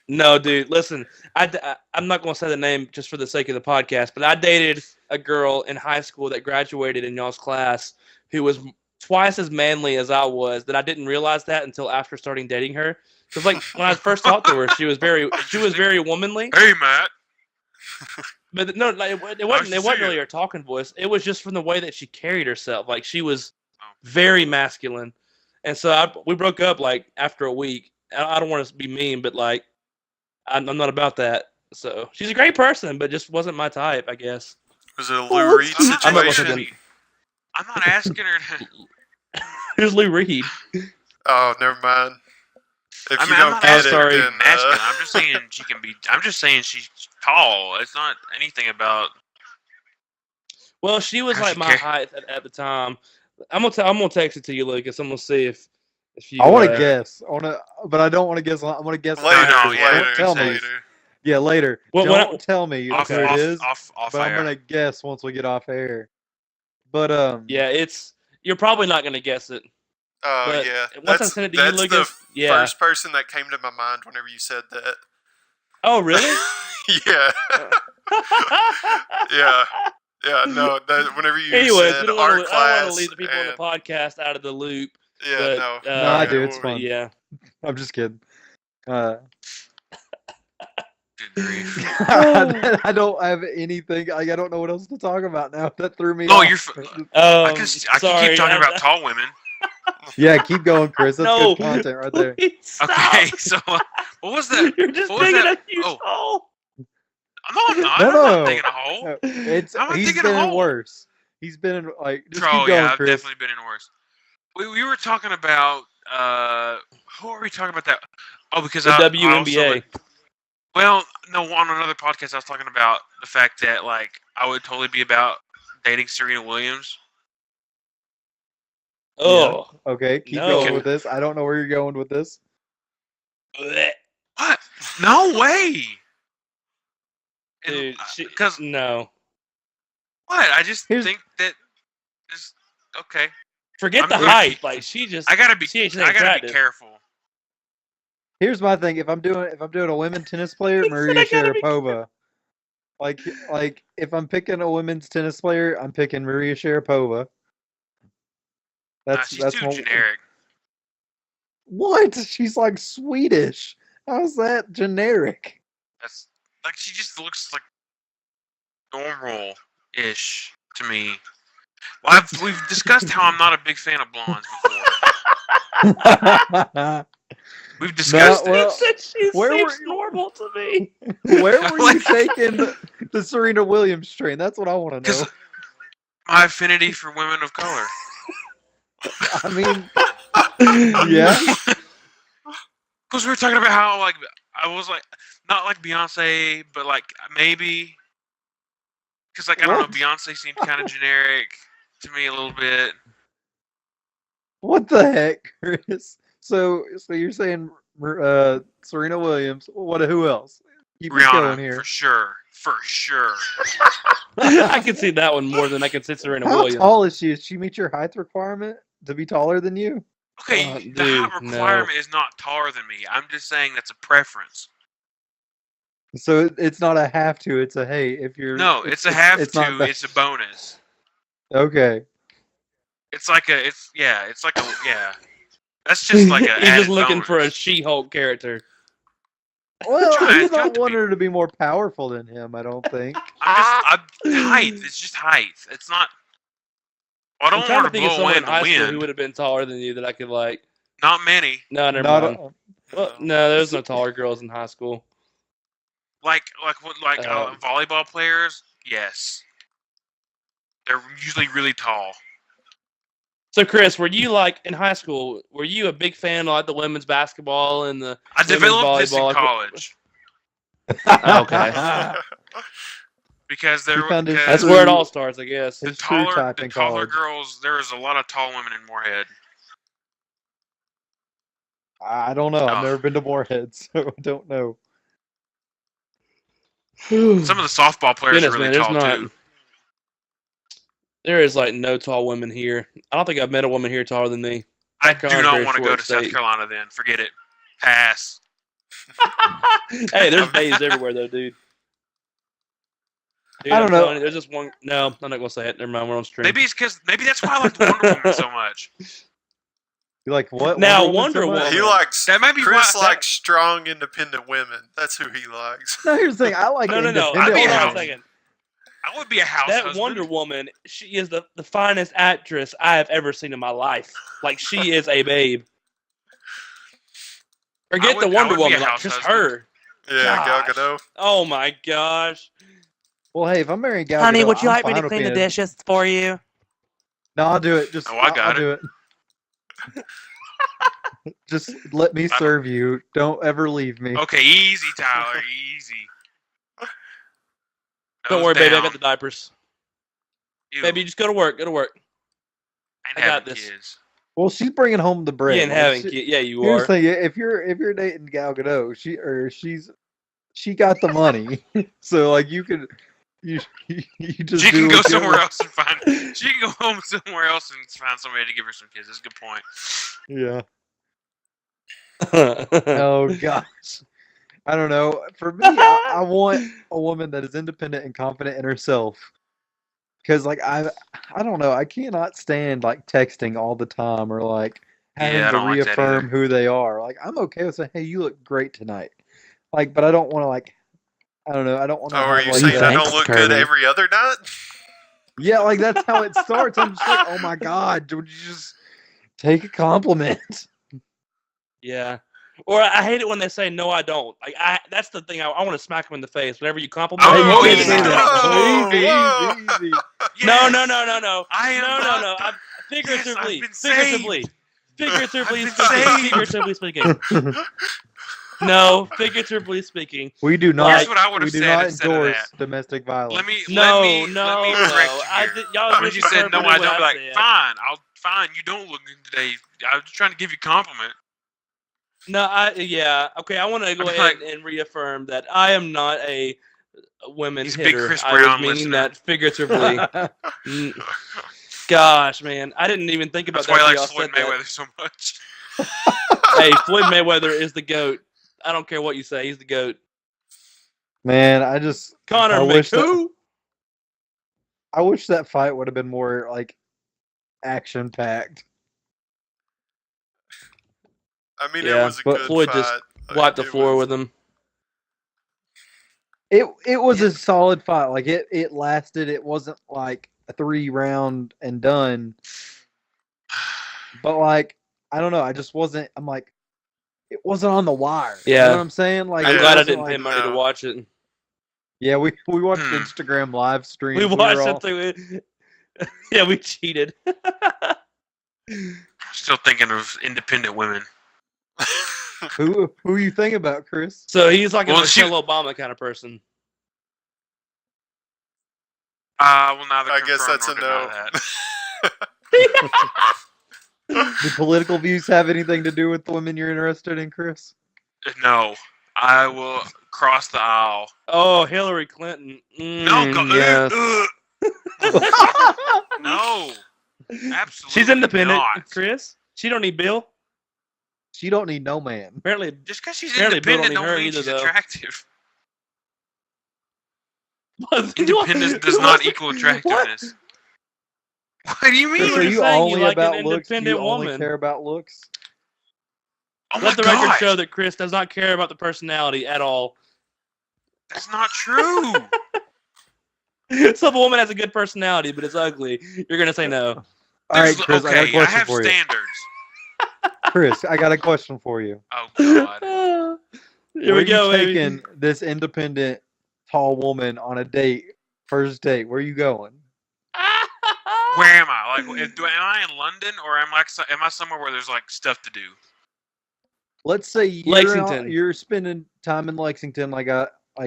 No, dude. Listen, I'm not going to say the name just for the sake of the podcast, but I dated a girl in high school that graduated in y'all's class who was twice as manly as I was. That I didn't realize that until after starting dating her. Because like when I first talked to her, she was very womanly. Hey, Matt. But no, like, it Nice wasn't to see really you. her talking voice. It was just from the way that she carried herself. Like she was Oh. very masculine, and so we broke up like after a week. I don't want to be mean, but like I'm not about that. So she's a great person, but just wasn't my type, I guess. was it a Well, Lou Reed I'm not I'm not situation? looking I'm not asking her. Who's Lou Reed? Oh, never mind. If I you mean, I'm don't not get asking it, sorry. then Masculine. I'm just saying she can be. I'm just saying she's tall. It's not anything about. Well, she was How'd like she my care? height at the time. I'm gonna text it to you, Lucas. I'm gonna see if you. I want to guess. But I don't want to guess. I'm going to guess. later, after. yeah, later, Don't tell me. later. Yeah, later. Well, don't tell me Off, who it off, is. off But I'm air. gonna guess once we get off air. But Yeah, you're probably not gonna guess it. Oh But yeah, once I send it to you, that's Lucas, the yeah. first person that came to my mind whenever you said that. Oh, really? Yeah, yeah. No, that whenever you Anyways, said I don't art want class, to leave the people on the and- podcast out of the loop. yeah, but, no, No, I do, yeah, it's well, fun. Yeah. I'm just kidding. Good grief. I don't have anything. Like, I don't know what else to talk about now. That threw me. No, off. you're. I can sorry, keep talking about tall women. Yeah, keep going, Chris. That's No. good content right there. Please stop. Okay, so what was that? You're just what was digging that? a huge Oh. hole. No, I'm not. No, I'm no. not digging a hole. It's I'm not he's digging been a in hole. worse. He's been in like. Just Oh keep going, yeah, I've Chris. definitely been in worse. We were talking about who are we talking about that? Oh, because The I also WNBA. would- well, no, on another podcast I was talking about the fact that like I would totally be about dating Serena Williams. Oh. Okay, keep No. going with this. I don't know where you're going with this. Blech. What? No way. Dude, Because no. what? I just Here's- think that is okay. Forget I'm the good. height. Like she just. I gotta be. She ain't I gotta be attractive. careful. Here's my thing: if I'm doing a women's tennis player, He said, Maria "I gotta be Sharapova. Like if I'm picking a women's tennis player, I'm picking Maria Sharapova. She's That's too what- generic. What? She's like Swedish. How's that generic? That's like she just looks like normal-ish to me. Well, we've discussed how I'm not a big fan of blondes before. We've discussed well, He said she where were seems you- normal to me. Where were you taking the Serena Williams train? That's what I want to know. because my affinity for women of color. I mean, yeah. Because we were talking about how like I was like not like Beyonce, but like maybe because like I don't What? know, Beyonce seemed kind of generic to me a little bit. What the heck, Chris? So you're saying Serena Williams? What? Who else? Keep it going Rihanna here. for sure. I can see that one more than I can see Serena How Williams. tall is she? Does she meet your height requirement to be taller than you? Okay, Oh, the dude, height no. requirement is not taller than me. I'm just saying that's a preference. So it's not a have to. It's a hey. If you're No, it's a have it's to. not that- It's a bonus. okay. It's like a. It's yeah. It's like a yeah. That's just like a. He's just added looking for a bonus. She-Hulk character. Well, trying- he's trying not to wanting be- her to be more powerful than him. I don't think. I'm height. It's just height. It's not. I I'm don't trying want to to think of blow away someone in in the high school who wind. would have been taller than you that I could like. Not many. No, never Not mind. Well, no, there's no taller girls in high school. Like Um, volleyball players. Yes. They're usually really tall. So, Chris, were you like in high school? Were you a big fan of like the women's basketball and the I women's developed this in volleyball? college Okay. because He found his That's because where it all starts, I guess. His true type in taller college. girls. There was a lot of tall women in Moorhead. I don't know. I've Oh. never been to Moorhead, so I don't know. Some of the softball players Goodness, are really man, there's tall not. too. There is like no tall women here. I don't think I've met a woman here taller than me. I South do Carolina's not very want to go short to South state. Carolina. Then forget it. Pass. Hey, there's babes everywhere though, dude. Dude, I don't I'm know. telling you, there's just one. No, I'm not gonna say it. Never mind. We're on stream. Maybe it's because that's why I liked Wonder Woman so much. You like what? Now, so Wonder much? Woman. He likes That might be Chris why. likes strong, independent women. That's who he likes. No, here's the thing. I like No. independent I'd be Hold on a out. women. second. I would be a house That husband. Wonder Woman, she is the finest actress I have ever seen in my life. Like she is a babe. Forget would- the I Wonder would be a Woman, like house just husband. her. Yeah, Gal Gosh. Gadot. Oh my gosh. Well, hey, if I'm marrying Gal Honey, Gadot, would you I'm like me fine to with clean the being- dishes for you? No, I'll do it. Just Oh, I got I'll do it. Just let me serve you. Don't ever leave me. Okay, easy, Tyler, easy. Don't Nose worry, baby. I down. got the diapers. Ew, Baby, just go to work. Go to work. ain't I got having this. kids. Well, she's bringing home the bread. You ain't Like, having she- kids. Yeah, you Here's are. the thing: if you're dating Gal Gadot, she got the money, so like you just She do can go what you somewhere want. else and find. She can go home somewhere else and find somebody to give her some kids. That's a good point. Yeah. Oh gosh. I don't know. For me, I want a woman that is independent and confident in herself. Because like I don't know, I cannot stand like texting all the time or like having Yeah, I to don't like that reaffirm either. who they are. Like I'm okay with saying, "Hey, you look great tonight." Like, but I don't want to like. I don't know. I don't want to. Oh, are you like, saying I Thanks, don't look good Kirby. every other night? Yeah, like that's how it starts. I'm just like, oh my god, would you just take a compliment? Yeah. Or I hate it when they say no, I don't. Like that's the thing. I want to smack them in the face whenever you compliment. Oh, me. oh, Hey, easy, no, Whoa, easy, whoa. easy, easy. no, Yes, no, no, no, no. I am No, not- no, no. Figuratively. been Figuratively. Figuratively I've been speaking. saying. Figuratively speaking. No, figuratively speaking. We do not. Here's what I would We have do said not instead of endorse that. domestic violence. Let me No, correct you I here. did, y'all When you said no, misinterpreted I what don't be like, said. fine. You don't look good today. I was just trying to give you a compliment. No, okay. I want to go I'm ahead like- and reaffirm that I am not a women He's a big hitter. Chris I was Brown meaning listener. that figuratively. Gosh, man, I didn't even think about That's why that. he Till likes y'all Floyd said that. Mayweather so much. Hey, Floyd Mayweather is the GOAT. I don't care what you say. He's the GOAT. Man, I Connor wish that, McWho? I wish that fight would have been more like action packed. I mean, Yeah, it was a but good Floyd fight. just Like, Wiped the it floor was- with him. It was a solid fight. Like it lasted. It wasn't like a 3-round and done. But like I don't know. I just wasn't. I'm like, it wasn't on the wire. You Yeah. know what I'm saying? Like I'm it glad I wasn't didn't like- pay money to no. watch it. Yeah, we watched Hmm. Instagram live streams. We were watched all- it through. Yeah, we cheated. Still thinking of independent women. Who you think about, Chris? So he's like a Well, Michelle Obama kind of person. Well, neither I guess confirm that's a nor deny no. that. Do political views have anything to do with the women you're interested in, Chris? No, I will cross the aisle. Oh, Hillary Clinton. No, go, yes. no, absolutely. She's independent, not. Chris. She don't need Bill. She don't need no man. Apparently, Just because she's Apparently Bill independent don't need don't her mean either, she's though. attractive. Independence does not equal attractiveness. What do you Chris, mean? are you're you saying you only like an about looks? Do you independent only woman. care about looks? Oh my Let the record gosh, show that Chris does not care about the personality at all. that's not true. So if a woman has a good personality but it's ugly, you're gonna say no. All right, There's- Chris, I got a okay, question have for you. standards. Chris, I got a question for you. Oh god. Here Where we go, you baby. taking this independent, tall woman on a date? First date. Where are you going? Where am I? Like, am I in London or am I somewhere where there's like stuff to do? Let's say Lexington. you're spending time in Lexington, like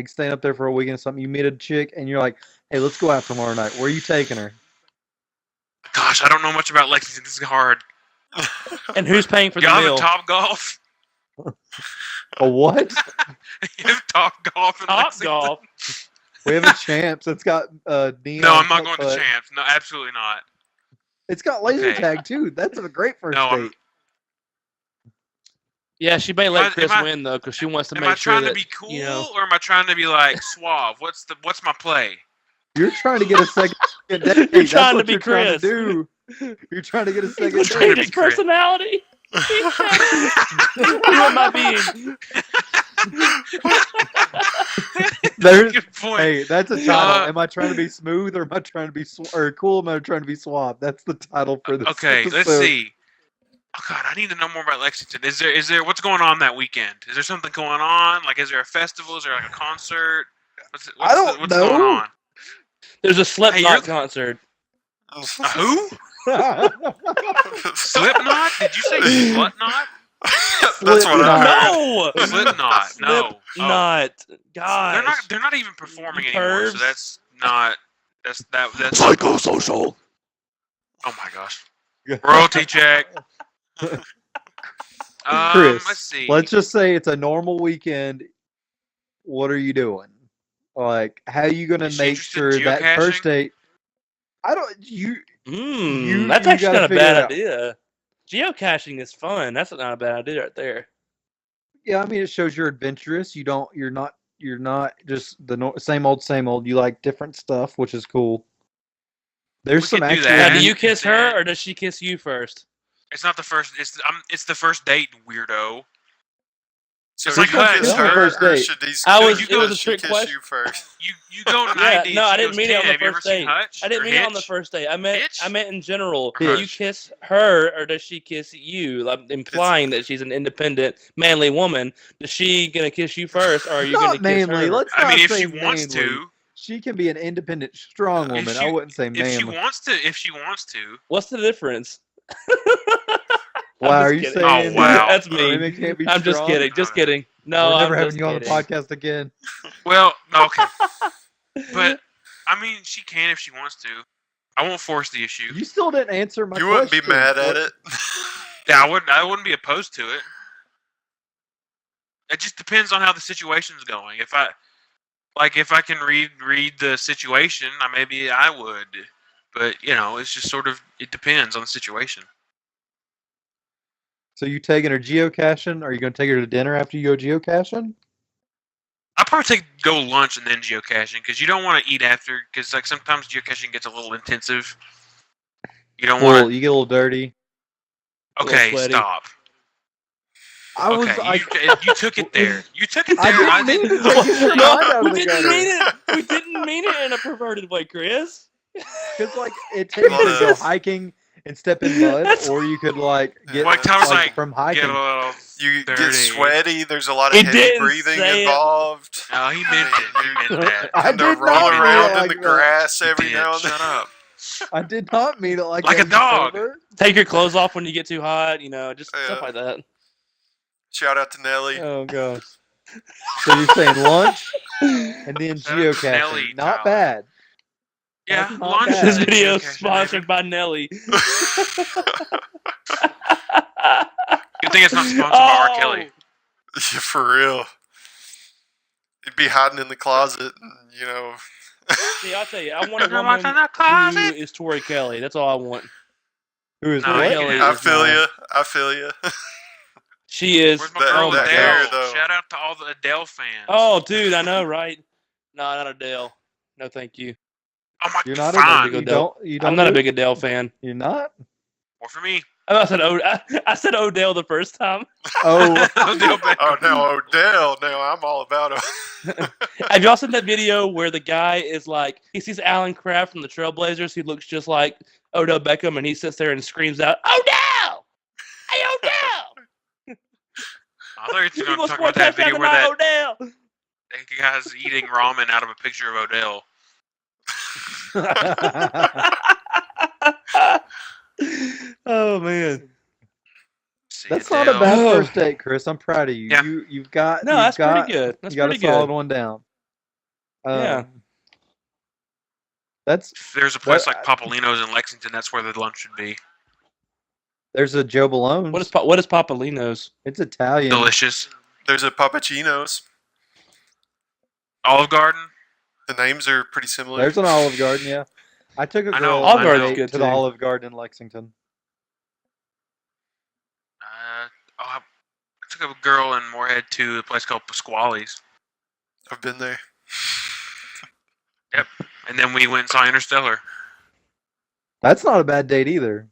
staying up there for a weekend or something. You meet a chick and you're like, "Hey, let's go out tomorrow night." Where are you taking her? Gosh, I don't know much about Lexington. This is hard. And who's paying for the Y'all have meal? a Top Golf? A what? You have Top Golf in Top Lexington? golf. We have a Champs. It's got neon. No, I'm not going to putt-putt. Champs. No, absolutely not. It's got laser Okay. tag too. That's a great first No, I'm- date. Yeah, she may let Am Chris I- win though, because she wants to Am make I sure trying that to be cool you know. or am I trying to be like suave? What's my play? You're trying to get a second date. You're That's trying to what be you're trying to Chris. do. You're trying to get a second He's trying to date. his be Chris. personality. Who am I being? There's, Good point. hey, that's a title. Uh, Am I trying to be smooth or am I trying to be or cool? Am I trying to be suave? That's the title for this. Okay, let's episode. see. Oh God, I need to know more about Lexington. Is there what's going on that weekend? Is there something going on? Like, is there a festival? Is there like a concert? I don't what's know. going on? There's a Slipknot you're- concert. A who? Slipknot? Did you say Slipknot? That's what I No. heard. Slipknot. No. Oh. Slipknot. Gosh. They're not even performing You anymore. So pervs. that's not that's Psychosocial. Oh my gosh. Royalty check. Chris, Let's see. let's just say it's a normal weekend. What are you doing? Like, how are you going to Is she make interested in sure that first geocaching? date? I don't. You That's you actually gotta not a figure it bad out. idea. Geocaching is fun. That's not a bad idea right there. Yeah, I mean, it shows you're adventurous. You're not just the same old. You like different stuff, which is cool. There's We some could do actual. that. Now, do Yeah. you kiss her or does she kiss you first? It's not the first. It's the first date, weirdo. So It's do like you huts. kiss On the her, first or date. should these I was- should it was a she trick kiss question. you first? You go Yeah, 90. no, I she didn't goes mean it on 10. the Have you ever first seen date. Hutch I didn't or mean it on the Hitch? first date. I Hitch? meant in general. Or Do you Hutch? kiss her or does she kiss you? Like, implying that she's an independent, manly woman. Is she gonna kiss you first, or are you gonna Not kiss manly. her? Let's I not mean, if say she wants manly. to, She can be an independent, strong If woman. she- I wouldn't say if she manly. wants to, What's the difference? Wow, just are you kidding. saying Oh, wow. That's that me. women can't be I'm just strong? kidding. Just kidding. No, We're never I'm having just you on the kidding. podcast again. Well, okay, but I mean, she can if she wants to. I won't force the issue. You still didn't answer my You question. wouldn't be mad at What- it. Yeah, I wouldn't be opposed to it. It just depends on how the situation's going. If I can read the situation, maybe I would. But it's just sort of it depends on the situation. So you taking her geocaching? Are you going to take her to dinner after you go geocaching? I'd probably go lunch and then geocaching because you don't want to eat after because like sometimes geocaching gets a little intensive. You don't Well, want you get a little dirty. a to. little Okay, sweaty. stop. I was Okay, like, you took it there. You took it I there. didn't mean to take your No, mind out we of the didn't gutter. mean it. We didn't mean it in a perverted way, Chris. Because like it takes you to go Well, hiking and step in mud, That's- or you could like get Like Tom's like, from Get hiking. a little. You dirty. get sweaty. There's a lot of He heavy didn't breathing say it. involved. No, he meant it. He meant that. I Kind did of not roll mean it around like in the that. grass You every did. now and then. Shut up. I did not mean it like Like that, a dog. you pervert. Take your clothes off when you get too hot. Just Yeah. stuff like that. Shout out to Nelly. Oh gosh. So you're saying lunch and then Shout out to geocaching? Nelly, Not Tyler. bad. Yeah, That's not lunch. bad. This and video is geocaching, sponsored by Nelly. Good thing it's not sponsored by R. Kelly. Yeah, for real. You'd be hiding in the closet, and. See, I'll tell you, I want a You're watching woman the closet. who is Tori Kelly. That's all I want. Who is No, what? you Kelly can't. I is feel mine. you. I feel you. She is. Where's my That- girl that Adele? hair, though. Shout out to all the Adele fans. Oh, dude, I know, right? No, not Adele. No, thank you. Oh my You're not fine. big you Adele. don't you don't I'm not a do- big Adele fan. You're not? More for me. I said Odell the first time. Oh, Odell Beckham. Oh, no, Odell. No, I'm all about him. Have y'all seen that video where the guy is like, he sees Alan Kraft from the Trailblazers, who looks just like Odell Beckham, and he sits there and screams out, Odell! Hey, Odell! I thought you were You going to gonna talk score a about that touchdown video where tonight, that Odell! guy's eating ramen out of a picture of Odell. Oh, man. See, that's not a Adele. bad first date, Chris. I'm proud of you. Yeah. You've got No, you've that's got, pretty good. That's you got pretty a solid good. one down. Yeah. That's If there's a place What- like Papolino's in Lexington, that's where the lunch should be. there's a Joe Balone. What is Papolino's? It's Italian. Delicious. There's a Pappuccino's. Olive Garden. The names are pretty similar. There's an Olive Garden, yeah. I took a I girl know, on Olive a Garden's date good, to the too. Olive Garden in Lexington. I took a girl in Moorhead to a place called Pasquale's. I've been there. And then we went and saw Interstellar. That's not a bad date either.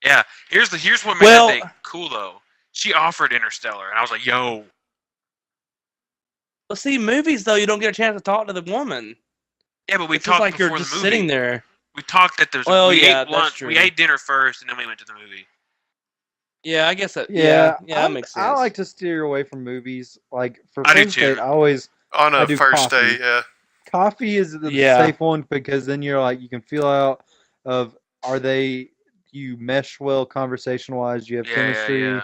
Yeah. Here's what made Well- that date cool though. She offered Interstellar, and I was like, "Yo, Well, see, movies, though, you don't get a chance to talk to the woman. yeah." But we It's just talked like before you're the just movie. sitting there. We talked that there's. Well, we yeah, ate that's lunch. true. We ate dinner first, and then we went to the movie. Yeah, I guess that. Yeah, Yeah, that makes sense. I like to steer away from movies. Like for I do first too. date, I always On I a do first coffee. date, yeah. coffee is the Yeah. safe one because then you're like you can feel out of you mesh well conversation wise, you have Yeah, chemistry. yeah.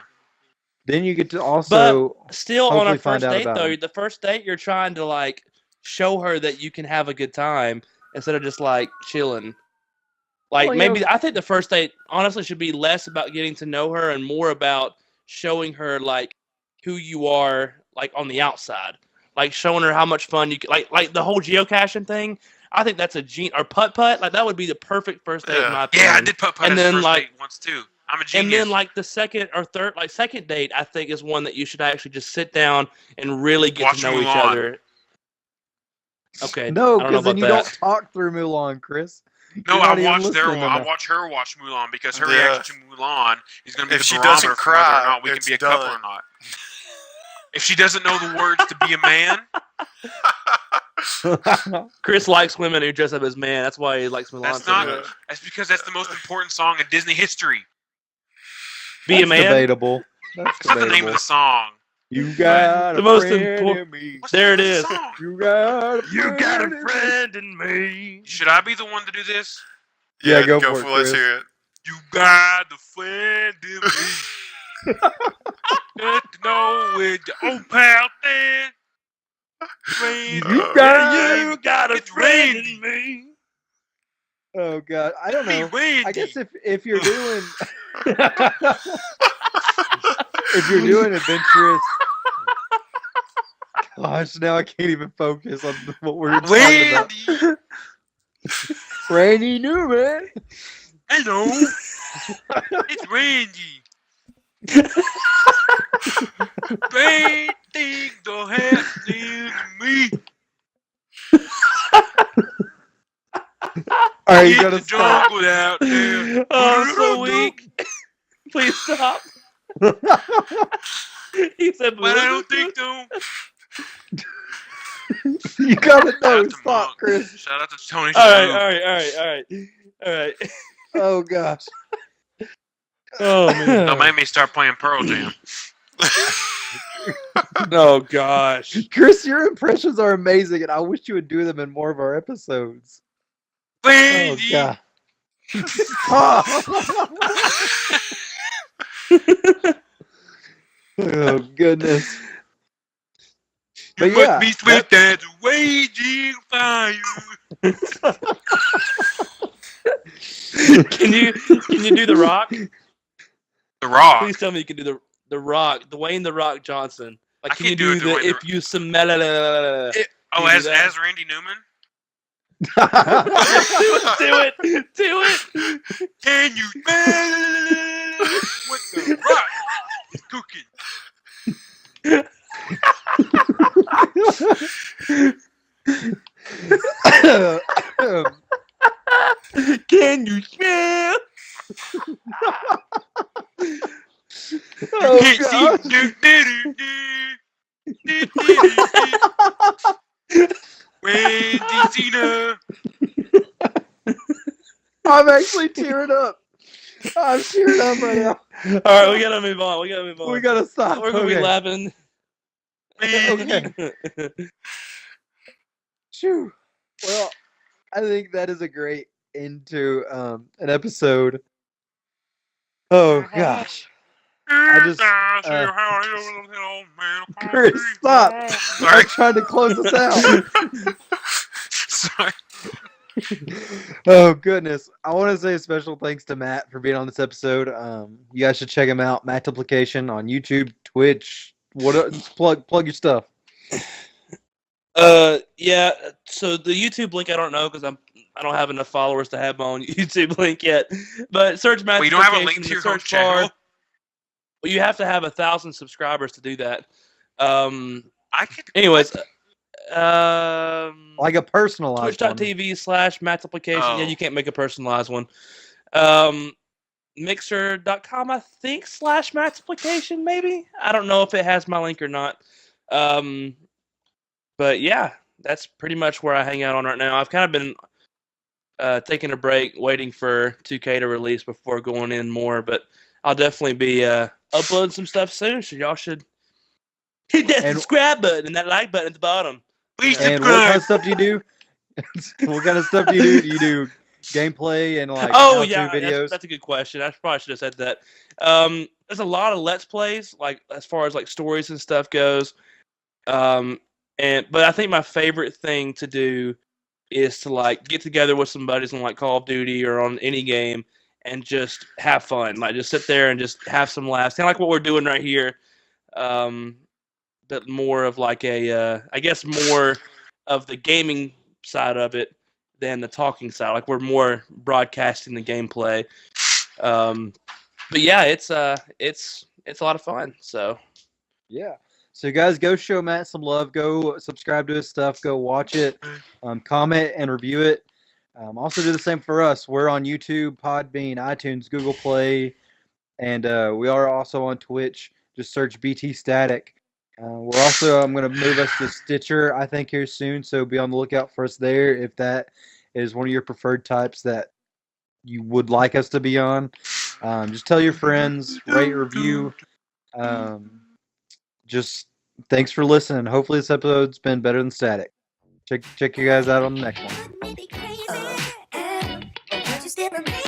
Then you get to also Still on hopefully a find first out date, about though, him. the first date, you're trying to like show her that you can have a good time instead of just like chilling. Like Well, you maybe know- I think the first date honestly should be less about getting to know her and more about showing her like who you are like on the outside. Like showing her how much fun you can, like the whole geocaching thing. I think that's or putt-putt. Like that would be the perfect first date in my opinion. Yeah, I did putt-putt And as a then, first like- date once too. I'm a And genius. then like the second or third, like second date, I think is one that you should actually just sit down and really get Watch to know each Mulan. other. Okay. no, I don't know because then about you that. don't talk through Mulan, Chris. No, You're I not even watched listening I enough. watch her watch Mulan because her Yeah. reaction to Mulan is going to be If the she barometer doesn't for whether cry, or not we can it's be a couple or done. not. If she doesn't know the words to be a man, Chris likes women who dress up as man. That's why he likes Mulan that's so not. much. That's because that's the most important song in Disney history. Be a That's man. debatable. That's It's not the name of debatable. the song. You got The a most friend important- in me. What's There the it name is. of the song? You got a You got a friend in me. friend in me. Should I be the one to do this? Yeah, Yeah, go go for it, for it. Let's Chris. hear it. You got the friend in me. Get to know with your old pal there. You got- You got a It's friend Randy. in me. Oh God, I don't Hey, know. Randy. I guess if you're doing if you're doing adventurous, gosh, now I can't even focus on what we're talking about. Randy. Randy Newman. Hello. It's Randy. Bad things are happening to me. All right, you It's gotta the stop. jungle out there. Oh, I'm so weak. Please stop. He said, But I don't think so. You gotta Shout know. out to Stop, Monk. Chris. Shout out to Tony all right, Shalhoub. all right. Oh gosh. Oh man. Don't make me start playing Pearl Jam. Oh gosh. Chris, your impressions are amazing, and I wish you would do them in more of our episodes. Oh Randy. God. Oh. Oh goodness. You But must yeah, be swift as a raging fire. Can you do the Rock? The Rock. Please tell me you can do the Rock, Dwayne the Rock Johnson. Like, I can you can do do the Dwayne the if Rock. you smell it? Oh, you do as that? Randy Newman? do it. Can you smell what the Rock is cooking? Can you smell? Oh, Can't gosh. see. Wendy Cena. I'm actually tearing up. I'm tearing up right now. All right, we gotta move on. We gotta stop. We're gonna be Okay. laughing. Okay. Phew. Well, I think that is a great end to an episode. Oh gosh. I just Chris, stop. I'm trying to close this out. Sorry. Oh goodness. I want to say a special thanks to Matt for being on this episode. You guys should check him out, Mattiplication on YouTube, Twitch. Plug your stuff. Yeah. So the YouTube link I don't know because I don't have enough followers to have my own YouTube link yet. But search Mattiplication. Well, you don't have a link in to the your home search bar. channel? Well, you have to have 1,000 subscribers to do that. I could. Anyways, Like a personalized one. Twitch.tv/Mattiplication. Oh. Yeah, you can't make a personalized one. Mixer.com, I think, /Mattiplication, maybe. I don't know if it has my link or not. But yeah, that's pretty much where I hang out on right now. I've kind of been taking a break, waiting for 2K to release before going in more, but I'll definitely be uploading some stuff soon, so y'all should hit that subscribe button and that like button at the bottom. Please And what kind subscribe. of stuff do you do? What kind of stuff do you do? Do you do gameplay and like Oh how-to yeah, videos? that's a good question. I probably should have said that. There's a lot of Let's Plays, like as far as like stories and stuff goes. But I think my favorite thing to do is to like get together with some buddies on like Call of Duty or on any game and just have fun. Like just sit there and just have some laughs. Kind of like what we're doing right here. But more of like I guess more of the gaming side of it than the talking side. Like we're more broadcasting the gameplay. But yeah, it's a lot of fun. So Yeah. So guys, go show Matt some love. Go subscribe to his stuff. Go watch it. Comment and review it. Also do the same for us. We're on YouTube, Podbean, iTunes, Google Play, and we are also on Twitch. Just search BT Static. We're also I'm going to move us to Stitcher, I think, here soon. So be on the lookout for us there if that is one of your preferred types that you would like us to be on. Just tell your friends, rate, review. Just thanks for listening. Hopefully this episode's been better than Static. Check you guys out on the next one. Maybe crazy. But you still amaze